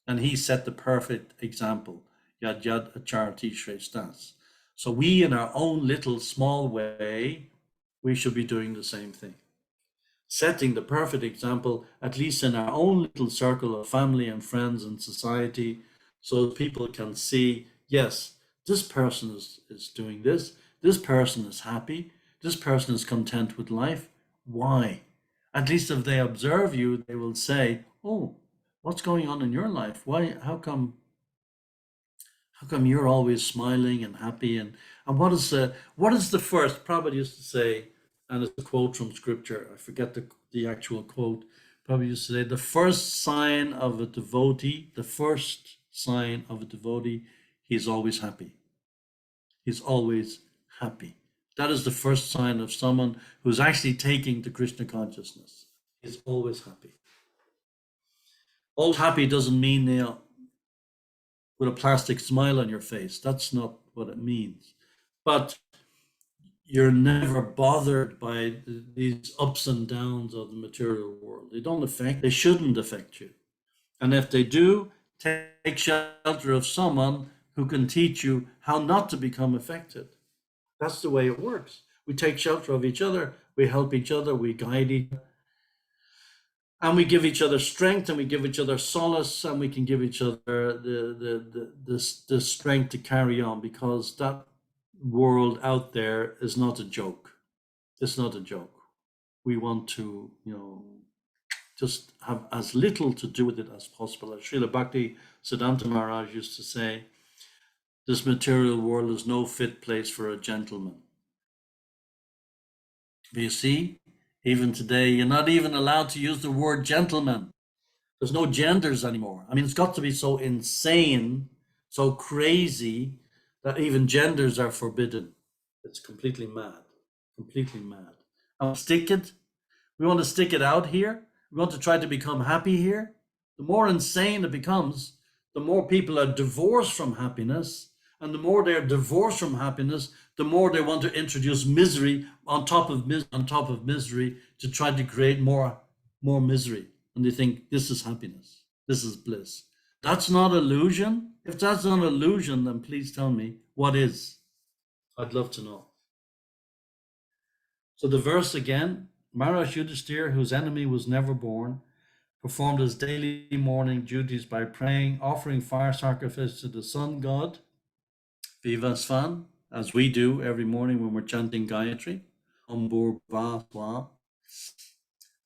And he set the perfect example. Yad Yad Acharati Shreshtas. So we, in our own little small way, we should be doing the same thing. Setting the perfect example, at least in our own little circle of family and friends and society, so people can see, yes, this person is doing this person is happy, this person is content with life. Why? At least if they observe you, they will say, oh, what's going on in your life? Why, how come you're always smiling and happy? And what is the first, Prabhupada used to say, and it's a quote from scripture, I forget the actual quote, Prabhupada used to say, the first sign of a devotee, he's always happy. He's always happy. That is the first sign of someone who's actually taking to Krishna consciousness. He's always happy. Always happy doesn't mean, with a plastic smile on your face. That's not what it means. But you're never bothered by these ups and downs of the material world. They shouldn't affect you. And if they do, take shelter of someone who can teach you how not to become affected. That's the way it works. We take shelter of each other, we help each other, we guide each other, and we give each other strength, and we give each other solace, and we can give each other the strength to carry on, because that world out there is not a joke. It's not a joke. We want to, just have as little to do with it as possible. As Srila Bhakti Siddhanta Maharaj used to say, this material world is no fit place for a gentleman. But you see, even today, you're not even allowed to use the word gentleman. There's no genders anymore. I mean, it's got to be so insane, so crazy, that even genders are forbidden. It's completely mad, completely mad. And we want to stick it out here. We want to try to become happy here. The more insane it becomes, the more people are divorced from happiness. And the more they're divorced from happiness, the more they want to introduce misery on top of misery to try to create more misery. And they think this is happiness, this is bliss. That's not illusion. If that's not illusion, then please tell me what is. I'd love to know. So the verse again, Maharaj Yudhishthir, whose enemy was never born, performed his daily morning duties by praying, offering fire sacrifice to the sun god, Vivasvan, as we do every morning when we're chanting Gayatri, Om Bhurva Swa,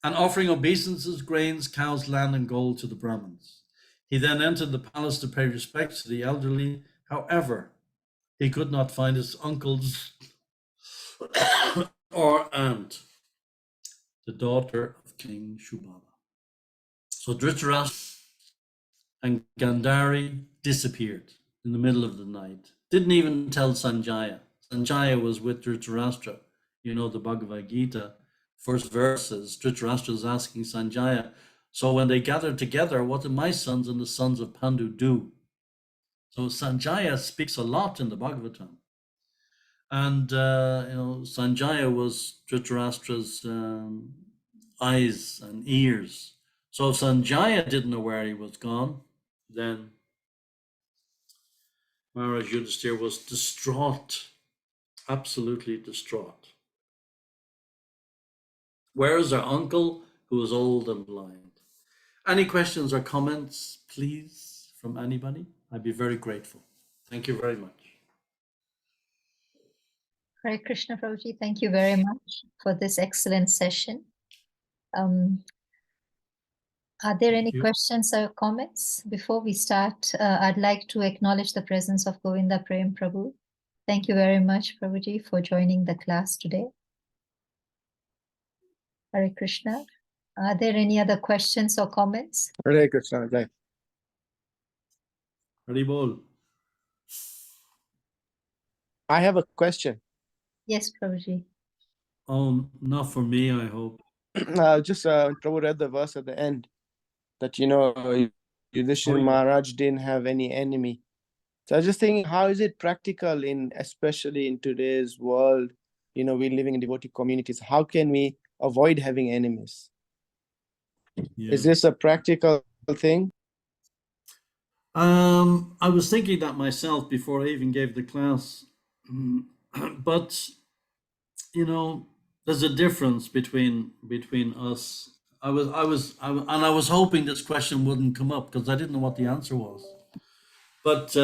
and offering obeisances, grains, cows, land, and gold to the Brahmins. He then entered the palace to pay respects to the elderly. However, he could not find his uncles or aunt, the daughter of King Shubhava. So Dhritarashtra and Gandhari disappeared in the middle of the night. Didn't even tell Sanjaya. Sanjaya was with Dhritarashtra. You know the Bhagavad Gita, first verses, Dhritarashtra is asking Sanjaya, so when they gathered together, what did my sons and the sons of Pandu do? So Sanjaya speaks a lot in the Bhagavatam. And, Sanjaya was Dhritarashtra's eyes and ears. So if Sanjaya didn't know where he was gone, then Maharaj Yudhishthir was distraught, absolutely distraught. Where is our uncle who is old and blind? Any questions or comments, please, from anybody? I'd be very grateful. Thank you very much. Hare Krishna, Prabhuji. Thank you very much for this excellent session. Are there any questions or comments? Before we start, I'd like to acknowledge the presence of Govinda Prem Prabhu. Thank you very much, Prabhuji, for joining the class today. Hare Krishna. Are there any other questions or comments? Hare Krishna. Jai. Haribol. I have a question. Yes, Prabhuji. Not for me, I hope. Just Prabhu read the verse at the end that, Yudhishthira Maharaj didn't have any enemy. So I was just thinking, how is it practical especially in today's world? We're living in devotee communities. How can we avoid having enemies? Yeah. Is this a practical thing? I was thinking that myself before I even gave the class. But there's a difference between us. I was hoping this question wouldn't come up because I didn't know what the answer was. But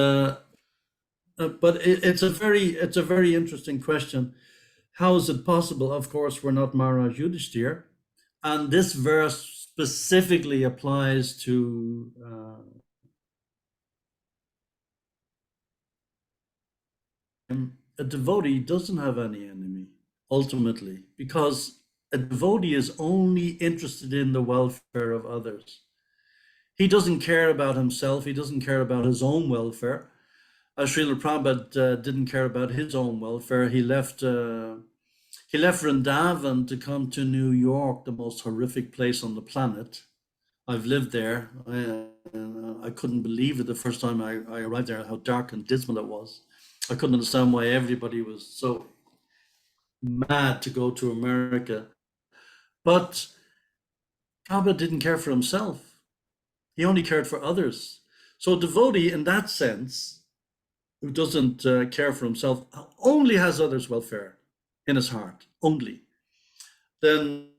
it's a very interesting question. How is it possible? Of course, we're not Maharaj Yudhishthir, and this verse specifically applies to a devotee doesn't have any enemy ultimately, because a devotee is only interested in the welfare of others. He doesn't care about himself. He doesn't care about his own welfare. Srila Prabhupada didn't care about his own welfare. He left Vrindavan to come to New York, the most horrific place on the planet. I've lived there. I couldn't believe it the first time I arrived there, how dark and dismal it was. I couldn't understand why everybody was so mad to go to America. But Prabhupada didn't care for himself. He only cared for others. So a devotee, in that sense, who doesn't care for himself, only has others' welfare in his heart, only. Then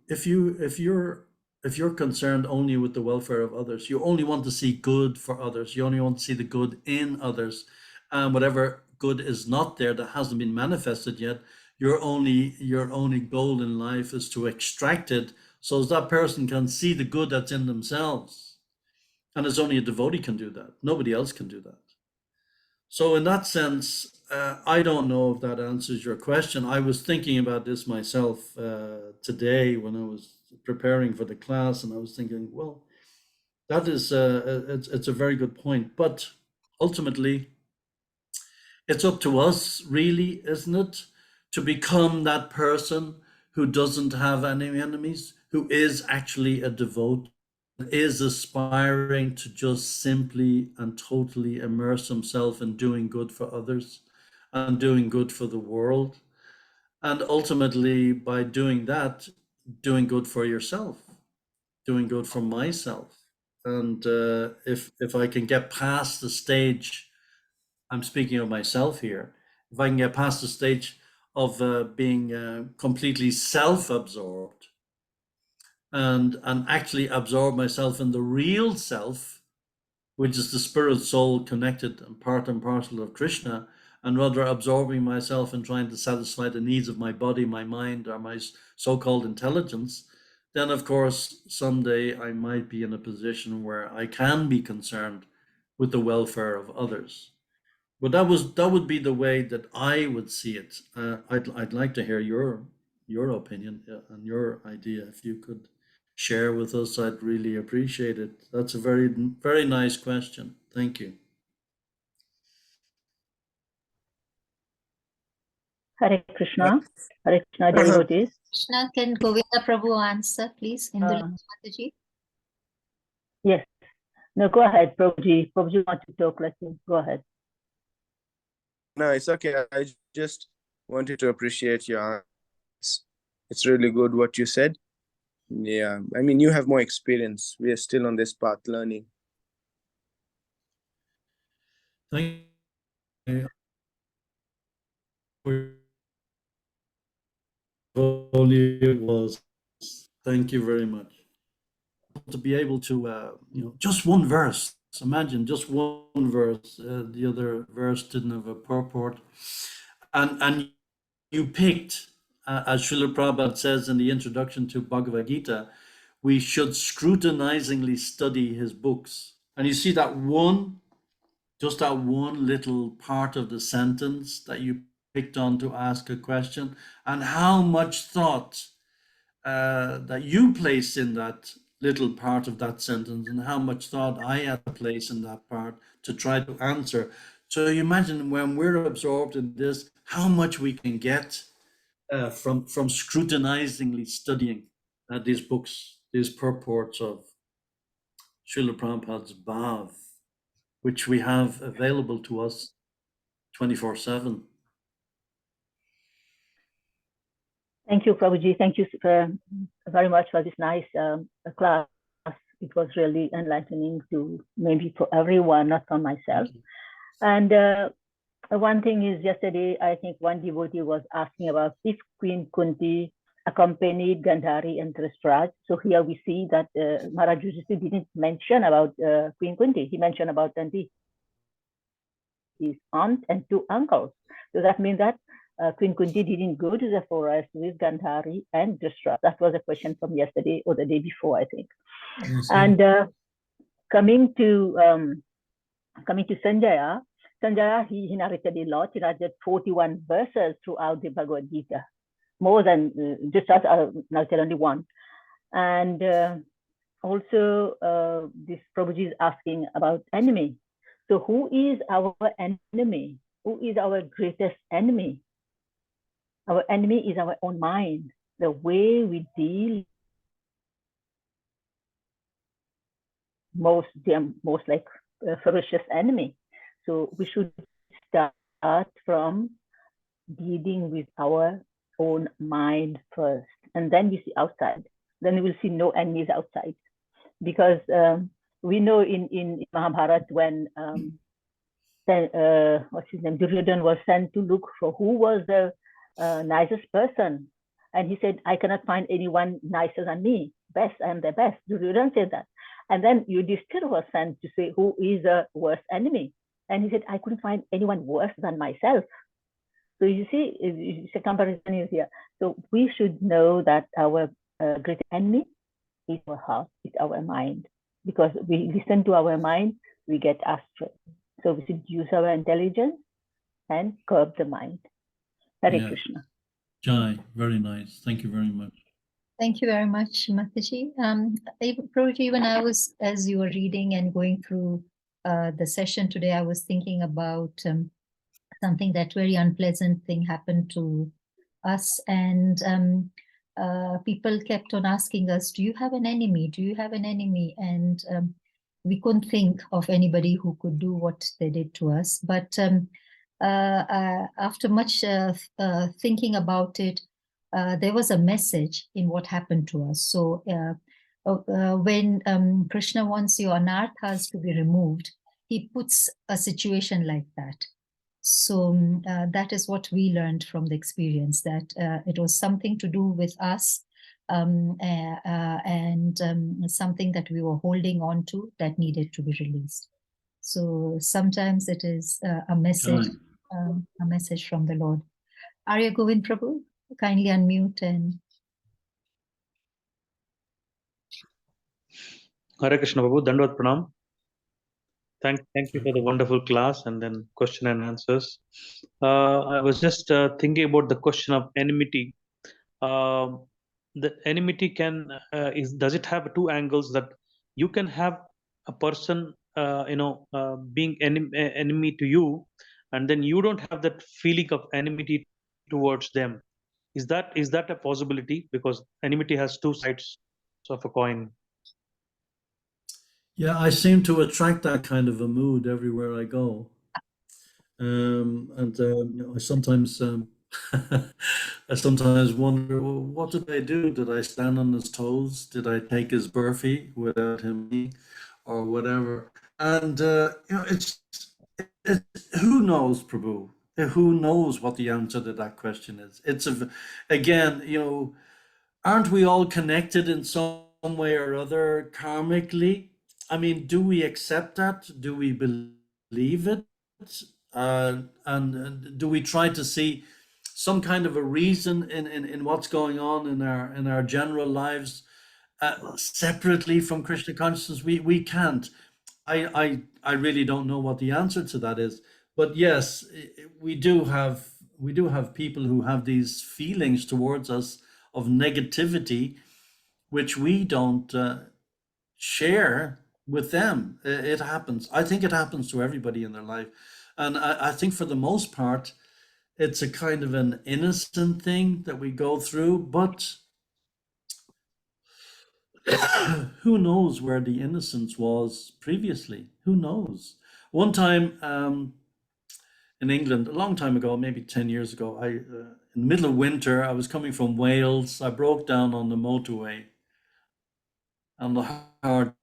if you're concerned only with the welfare of others, you only want to see good for others, you only want to see the good in others, and whatever good is not there, that hasn't been manifested yet, your only goal in life is to extract it so that person can see the good that's in themselves. And it's only a devotee can do that. Nobody else can do that. So in that sense, I don't know if that answers your question. I was thinking about this myself today when I was preparing for the class, and I was thinking, well, that is it's a very good point. But ultimately, it's up to us, really, isn't it, to become that person who doesn't have any enemies, who is actually a devotee, is aspiring to just simply and totally immerse himself in doing good for others and doing good for the world. And ultimately, by doing that, doing good for yourself, doing good for myself. And if I can get past the stage, I'm speaking of myself here, if I can get past the stage of being completely self-absorbed and actually absorb myself in the real self, which is the spirit soul connected and parcel of Krishna, and rather absorbing myself and trying to satisfy the needs of my body, my mind, or my so-called intelligence, then of course someday I might be in a position where I can be concerned with the welfare of others. But that would be the way that I would see it. I'd like to hear your opinion and your idea. If you could share with us, I'd really appreciate it. That's a very nice question. Thank you. Hare Krishna. Hare Krishna, devotees. Krishna, can Govinda Prabhu answer, please? Indula Mataji. Yes. No, go ahead, Prabhuji. Prabhuji wants to talk. Let him go ahead. No, it's okay. I just wanted to appreciate your answers. It's really good what you said. Yeah, I mean, you have more experience. We are still on this path learning. Thank you. Only it was. Thank you very much. To be able to, just one verse. Imagine just one verse. The other verse didn't have a purport, and you picked, as Srila Prabhupada says in the introduction to Bhagavad Gita, we should scrutinizingly study his books. And you see that one just that one little part of the sentence that you picked on to ask a question, and how much thought that you place in that little part of that sentence, and how much thought I had to place in that part to try to answer. So you imagine when we're absorbed in this, how much we can get from scrutinizingly studying these books, these purports of Srila Prabhupada's Bhav, which we have available to us 24/7. Thank you, Prabhuji. Thank you very much for this nice class. It was really enlightening to maybe for everyone, not for myself. And one thing is, yesterday, I think one devotee was asking about if Queen Kunti accompanied Gandhari and Dhritarashtra. So here we see that Maharaj Yudhishthira didn't mention about Queen Kunti. He mentioned about Nandi, his aunt and two uncles. So that means that Queen Kunti didn't go to the forest with Gandhari and Dhritarashtra. That was a question from yesterday or the day before, I think. And coming to Sanjaya, he narrated a lot. He narrated 41 verses throughout the Bhagavad Gita, more than just narrated only one. And also, this Prabhuji is asking about enemy. So who is our enemy? Who is our greatest enemy? Our enemy is our own mind, the way we deal most like a ferocious enemy. So we should start from dealing with our own mind first, and then we see outside. Then we will see no enemies outside, because we know in Mahabharata when what's his name, Duryodhana was sent to look for who was the nicest person, and he said, I cannot find anyone nicer than me. Best, I am the best. Duryodhana said that. And then Yudhishthira was sent to say who is the worst enemy. And he said, I couldn't find anyone worse than myself. So you see, it's a comparison is here. So we should know that our great enemy is our heart, is our mind. Because we listen to our mind, we get astray. So we should use our intelligence and curb the mind. Hare Krishna. Jai, very nice. Thank you very much. Thank you very much, Mataji. Prabhuji, when I was, as you were reading and going through the session today, I was thinking about something that very unpleasant thing happened to us, and people kept on asking us, do you have an enemy? Do you have an enemy? And we couldn't think of anybody who could do what they did to us. But after much thinking about it, there was a message in what happened to us. So when Krishna wants your anarthas to be removed, he puts a situation like that. So that is what we learned from the experience, that it was something to do with us, and something that we were holding on to that needed to be released. So sometimes it is a message from the Lord. Arya Govind Prabhu, kindly unmute and. Hare Krishna Prabhu, Dandavad Pranam. Thank you for the wonderful class and then question and answers. I was just thinking about the question of enmity. The enmity does it have two angles, that you can have a person being enemy to you, and then you don't have that feeling of enmity towards them? Is that a possibility? Because enmity has two sides of a coin. Yeah, I seem to attract that kind of a mood everywhere I go. I sometimes I sometimes wonder, well, what did I do? Did I stand on his toes? Did I take his burpee without him, or whatever? And it's who knows, Prabhu? Who knows what the answer to that question is? Again, aren't we all connected in some way or other karmically? I mean, do we accept that? Do we believe it? And do we try to see some kind of a reason in what's going on in our general lives separately from Krishna consciousness? We can't. I I really don't know what the answer to that is. But yes, we do have people who have these feelings towards us of negativity, which we don't share with them. It happens. I think it happens to everybody in their life. And I think for the most part, it's a kind of an innocent thing that we go through, but who knows where the innocence was previously? Who knows? One time in England, a long time ago, maybe 10 years ago, in the middle of winter, I was coming from Wales. I broke down on the motorway on the hard,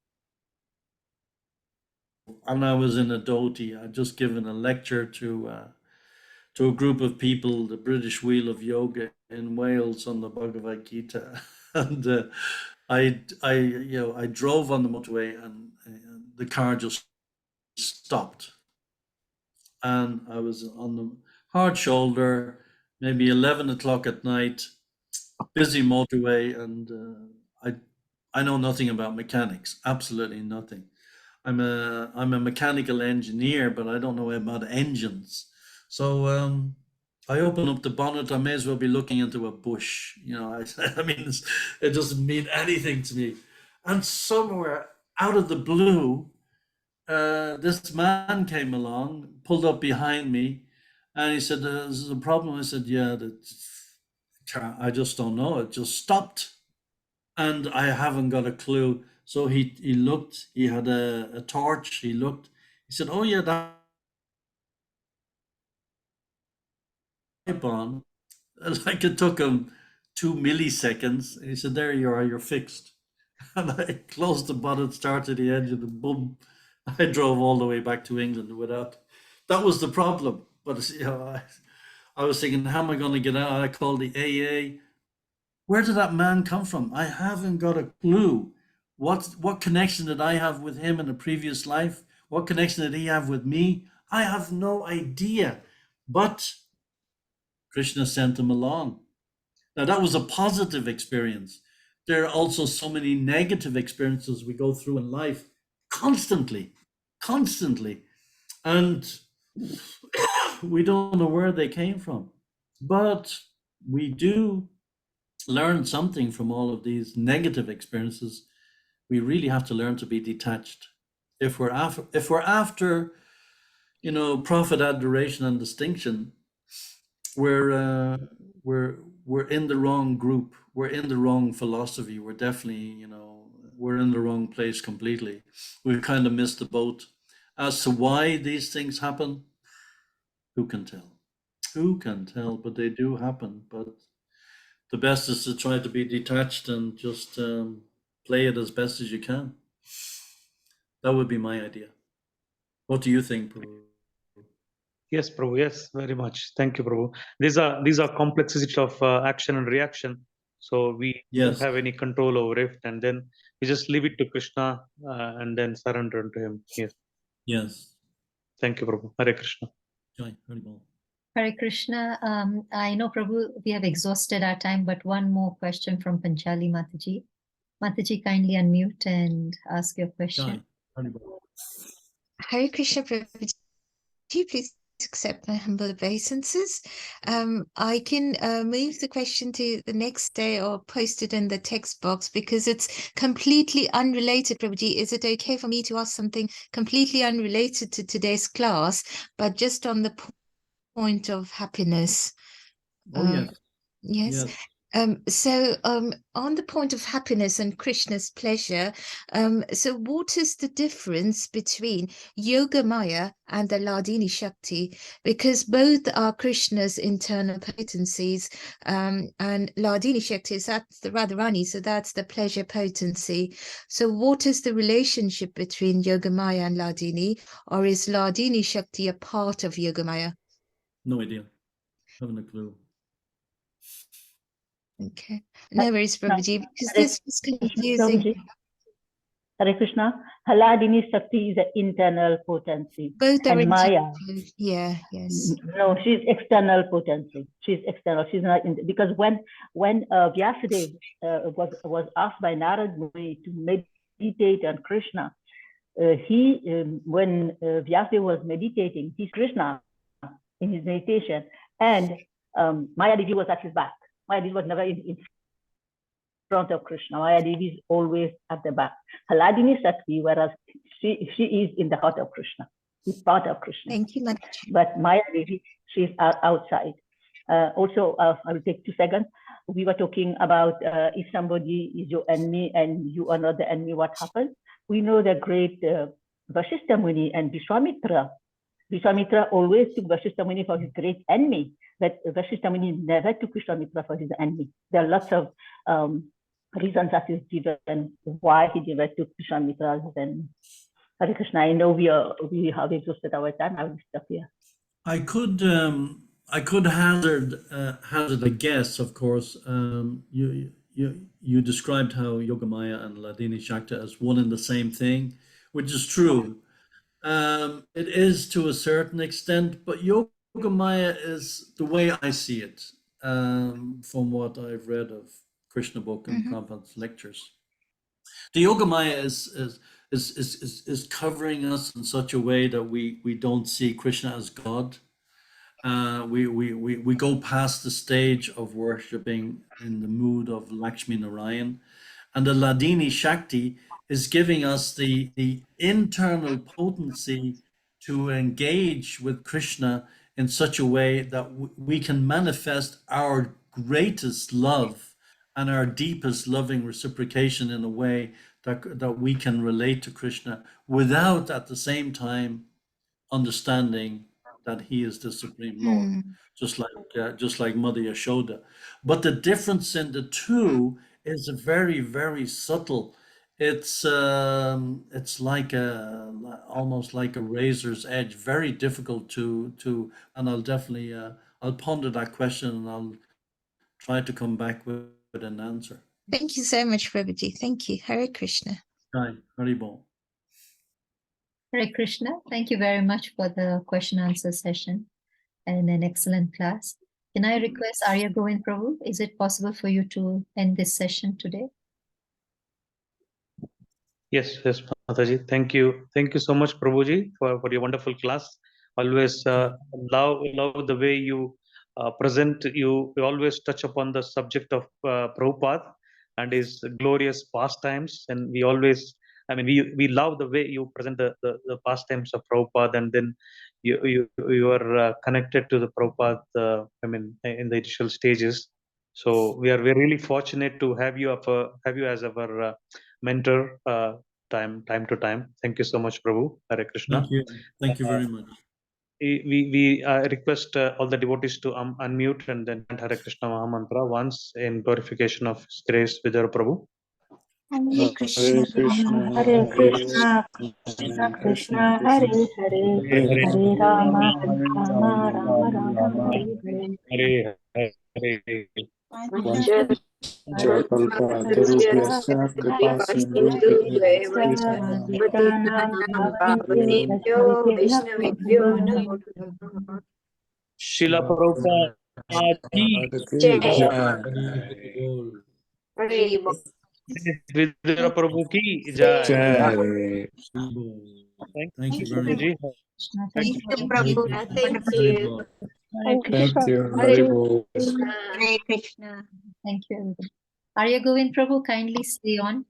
and I was in a doty. I'd just given a lecture to a group of people, the British Wheel of Yoga in Wales on the Bhagavad Gita, and I drove on the motorway, and the car just stopped, and I was on the hard shoulder, maybe 11 o'clock at night, busy motorway, and I know nothing about mechanics, absolutely nothing. I'm a mechanical engineer, but I don't know about engines. So I open up the bonnet. I may as well be looking into a bush. I mean, it doesn't mean anything to me. And somewhere out of the blue, this man came along, pulled up behind me, and he said, "There's a problem." I said, "Yeah, I just don't know. It just stopped, and I haven't got a clue." So he looked. He had a torch. He looked. He said, "Oh yeah, that on." Like it took him 2 milliseconds. He said, "There you are. You're fixed." And I closed the bonnet, started the engine, and boom, I drove all the way back to England without. That was the problem. But I was thinking, how am I going to get out? I called the AA. Where did that man come from? I haven't got a clue. What connection did I have with him in a previous life? What connection did he have with me? I have no idea. But Krishna sent him along. Now that was a positive experience. There are also so many negative experiences we go through in life constantly, and we don't know where they came from. But we do learn something from all of these negative experiences. We really have to learn to be detached. If we're after, profit, adoration, and distinction, we're in the wrong group. We're in the wrong philosophy. We're definitely, we're in the wrong place completely. We've kind of missed the boat. As to why these things happen, who can tell? Who can tell? But they do happen. But the best is to try to be detached and just play it as best as you can. That would be my idea. What do you think, Prabhu? Yes, Prabhu. Yes, very much. Thank you, Prabhu. These are complexities of action and reaction. So we don't have any control over it, and then we just leave it to Krishna and then surrender to him. Yes. Yes. Thank you, Prabhu. Hare Krishna. Joy, very well. Hare Krishna. I know, Prabhu, we have exhausted our time, but one more question from Panchali Mataji. Mataji, kindly unmute and ask your question. Joy, very well. Hare Krishna, Prabhuji, please accept my humble obeisances. I can move the question to the next day or post it in the text box because it's completely unrelated, Prabhuji. Is it okay for me to ask something completely unrelated to today's class, but just on the point of happiness? Oh, yes. Yes. So on the point of happiness and Krishna's pleasure, so what is the difference between Yoga Maya and the Ladini Shakti? Because both are Krishna's internal potencies, and Ladini Shakti is that's the Radharani, so that's the pleasure potency. So what is the relationship between Yoga Maya and Ladini, or is Ladini Shakti a part of Yoga Maya? No idea. Haven't a clue. Okay, no worries, Prabhuji, because this was confusing. Prabhuji. Hare Krishna. Haladini Shakti is an internal potency. Both are and Maya. Yeah, yes. No, she's external potency. She's external. She's not because when Vyasadeva was asked by Narad Muni to meditate on Krishna, when Vyasa was meditating, he's Krishna in his meditation, and Maya Devi was at his back. Maya Devi was never in front of Krishna. Maya Devi is always at the back. Haladini Shakti, whereas she is in the heart of Krishna. She's part of Krishna. Thank you, Mataji. But Maya Devi, she's outside. Also, I will take 2 seconds. We were talking about if somebody is your enemy and you are not the enemy, what happens? We know the great Vasishtha Muni and Vishwamitra. Vishwamitra always took Vasishtha Muni for his great enemy, but Vasishtha Muni never took Vishwamitra for his enemy. There are lots of reasons that is given why he never took Vishwamitra as his enemy. Hare Krishna, I know we have exhausted our time. I will stop here. I could hazard a guess. Of course, you described how Yogamaya and Hladini Shakti as one and the same thing, which is true. It is to a certain extent, but Yogamaya is the way I see it, from what I've read of Krishna book and Prabhupada's lectures. The Yogamaya is covering us in such a way that we don't see Krishna as God. We go past the stage of worshipping in the mood of Lakshmi Narayan, and the Hladini Shakti is giving us the internal potency to engage with Krishna in such a way that we can manifest our greatest love and our deepest loving reciprocation in a way that we can relate to Krishna without at the same time understanding that he is the Supreme Lord, just like Mother Yashoda. But the difference in the two is very, very subtle. It's like almost like a razor's edge, very difficult to and I'll definitely I'll ponder that question and I'll try to come back with an answer. Thank you so much, Prabhuji. Thank you. Hare Krishna. Hi, Haribol. Hare Krishna. Thank you very much for the question answer session and an excellent class. Can I request Arya Govind Prabhu? Is it possible for you to end this session today? Yes, Mataji. Thank you so much, Prabhuji, for your wonderful class. Always love the way you present. You always touch upon the subject of Prabhupada and his glorious pastimes, and we always, we love the way you present the pastimes of Prabhupada, and then you are connected to the Prabhupada. In the initial stages. So we're really fortunate to have you as our mentor time to time. Thank you so much, Prabhu. Hare Krishna. Thank you very much. We request all the devotees to unmute and then chant Hare Krishna Mahamantra once in glorification of His grace, Vidura Prabhu. Hare Krishna. Hare Krishna, Krishna Krishna, Hare Hare, Hare Rama, Rama Rama, Hare Hare. Hare Srila Prabhupada ki Vidura Prabhu ki jai. Thank you very much. Thank you, Prabhu. Thank you. Thank you. Hare Krishna. Thank you, everybody. Arya Govind Prabhu, kindly stay on.